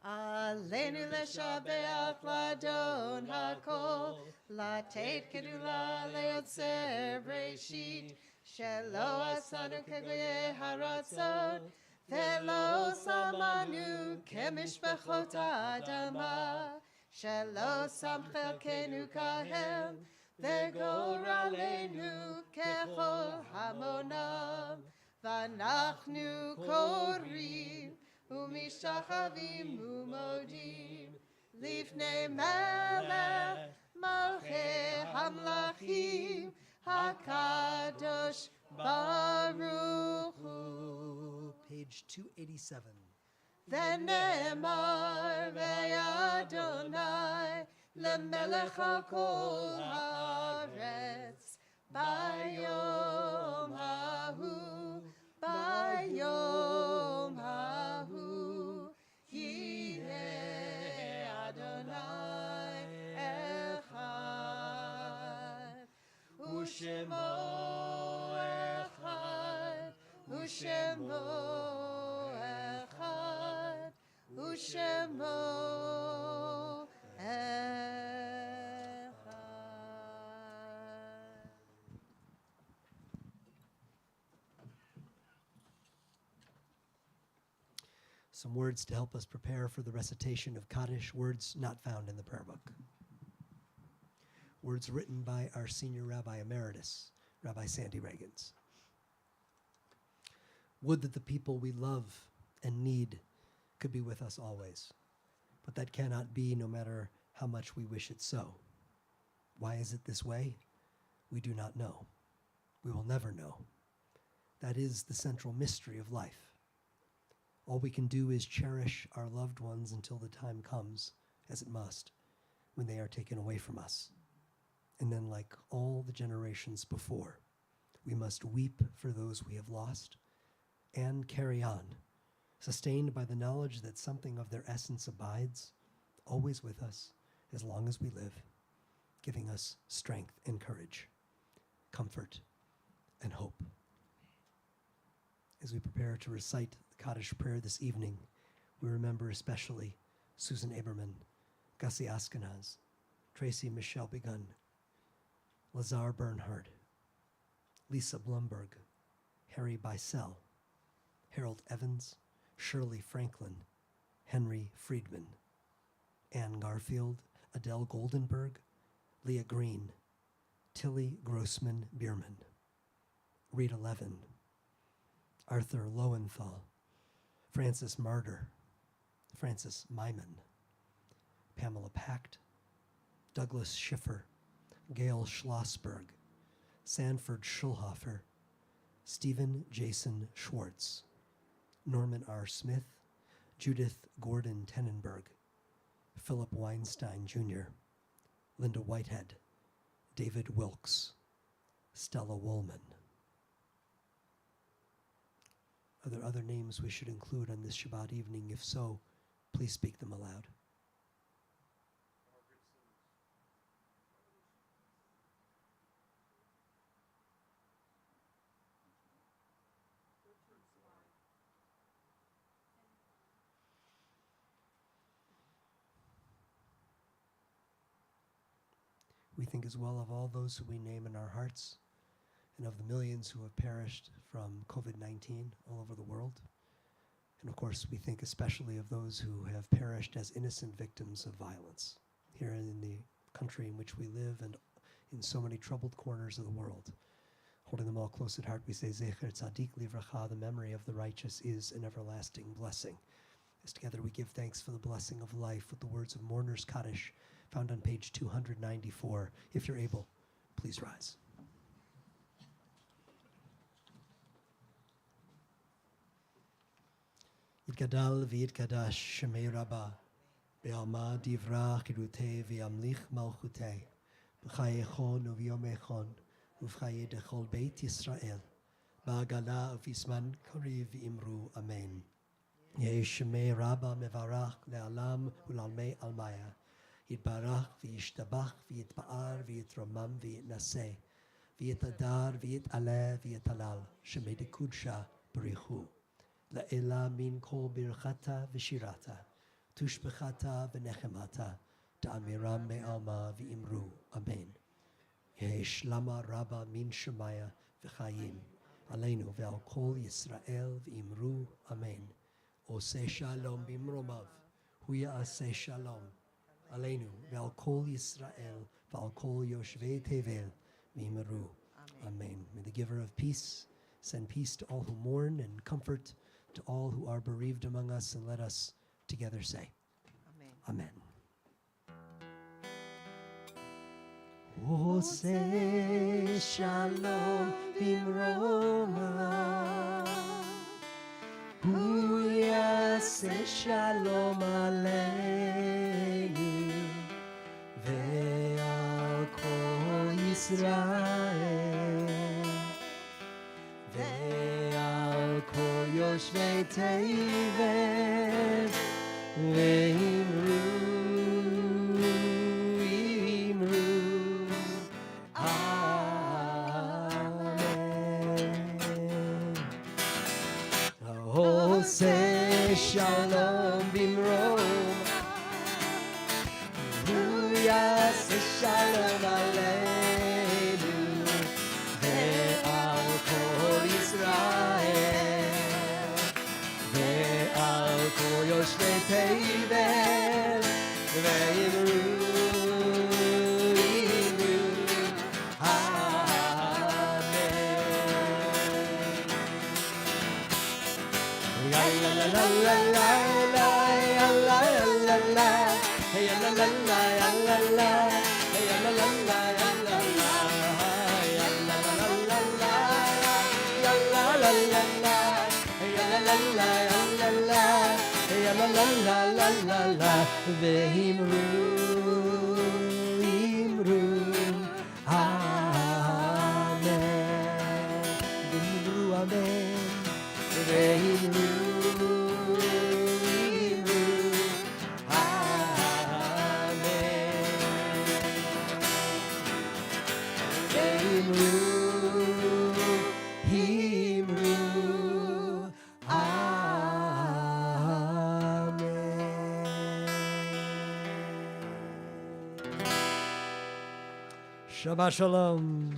Aleinu leshabeach ladon hakol, latet kedula leotzer breshit, shelo asanu kegoye haratzot, velo samanu kemishpachot adama, shelo sam chelkenu kahem, וגורלנו ככל המונם, ואנחנו קוראים ומשתחווים ומודים לפני מלך מלכי המלכים הקדוש ברוך הוא. Page 287. ונאמר באדוני למלך על כל הארץ ביום ההוא, ביום ההוא יהיה אדוני אחד ושמו אחד ושמו אחד ושמו Some words to help us prepare for the recitation of Kaddish, words not found in the prayer book. Words written by our senior Rabbi Emeritus, Rabbi Sandy Reagans. Would that the people we love and need could be with us always, but that cannot be no matter how much we wish it so. Why is it this way? We do not know. We will never know. That is the central mystery of life. All we can do is cherish our loved ones until the time comes, as it must, when they are taken away from us. And then, like all the generations before, we must weep for those we have lost and carry on, sustained by the knowledge that something of their essence abides, always with us, as long as we live, giving us strength and courage, comfort and hope. As we prepare to recite the Kaddish prayer this evening, we remember especially Susan Aberman, Gussie Askenaz, Tracy Michelle Begun, Lazar Bernhard, Lisa Blumberg, Harry Beisel, Harold Evans, Shirley Franklin, Henry Friedman, Ann Garfield, Adele Goldenberg, Leah Green, Tilly Grossman Bierman, Rita Levin, Arthur Lowenthal, Francis Martyr, Francis Myman, Pamela Pacht, Douglas Schiffer, Gail Schlossberg, Sanford Schulhofer, Stephen Jason Schwartz, Norman R. Smith, Judith Gordon Tenenberg, Philip Weinstein Jr., Linda Whitehead, David Wilkes, Stella Woolman. Are there other names we should include on this Shabbat evening? If so, please speak them aloud. We think as well of all those who we name in our hearts and of the millions who have perished from COVID-19 all over the world. And of course, we think especially of those who have perished as innocent victims of violence here in the country in which we live and in so many troubled corners of the world. Holding them all close at heart, we say, Zecher Tzadik Livracha, the memory of the righteous is an everlasting blessing. As together we give thanks for the blessing of life with the words of Mourner's Kaddish, found on page 294. If you're able, please rise. Yitgadal v'yitgadash shemei Rabbah, be'alma divra chirutei v'yamlich malchutei, b'chaye echon u'v'yom echon, u'v'chaye dechol beit Yisrael, ba'agala u'v'isman kariv v'imru amen. Yeh shemei Rabbah mevarach le'alam u'lalmei almaya, יתברך וישתבח ויתפאר ויתרומם ויתנשא ויתהדר ויתעלה ויתהלל שמי דקודשה בריחו לעילה מן כל ברכתה ושירתה תושבחתה ונחמתה תאמירם מעלמה ואמרו אמן. יהי שלמה רבה מן שמיה וחיים עלינו ועל כל ישראל ואמרו אמן. עושה שלום במרומיו הוא יעשה שלום עלינו ועל כל ישראל ועל כל יושבי תבל ואמרו amen. May the giver of peace send peace to all who mourn and comfort to all who are bereaved among us, and let us together say amen. Ose shalom bimromav hu yaseh shalom aleinu ve'al kol Yisrael ve'al kol yoshvei tevel ve'imru Say shalom bimrom hu yaseh shalom aleinu ve'al kol Yisrael ve'al kol yoshvei tevel ve'imru la la la la la la la la hey la la la la la hey la la la la la la la la la la la la hey la la la la la hey la la la la la la ve'imru imru amen ve'imru amen ve'imru Shabbat shalom.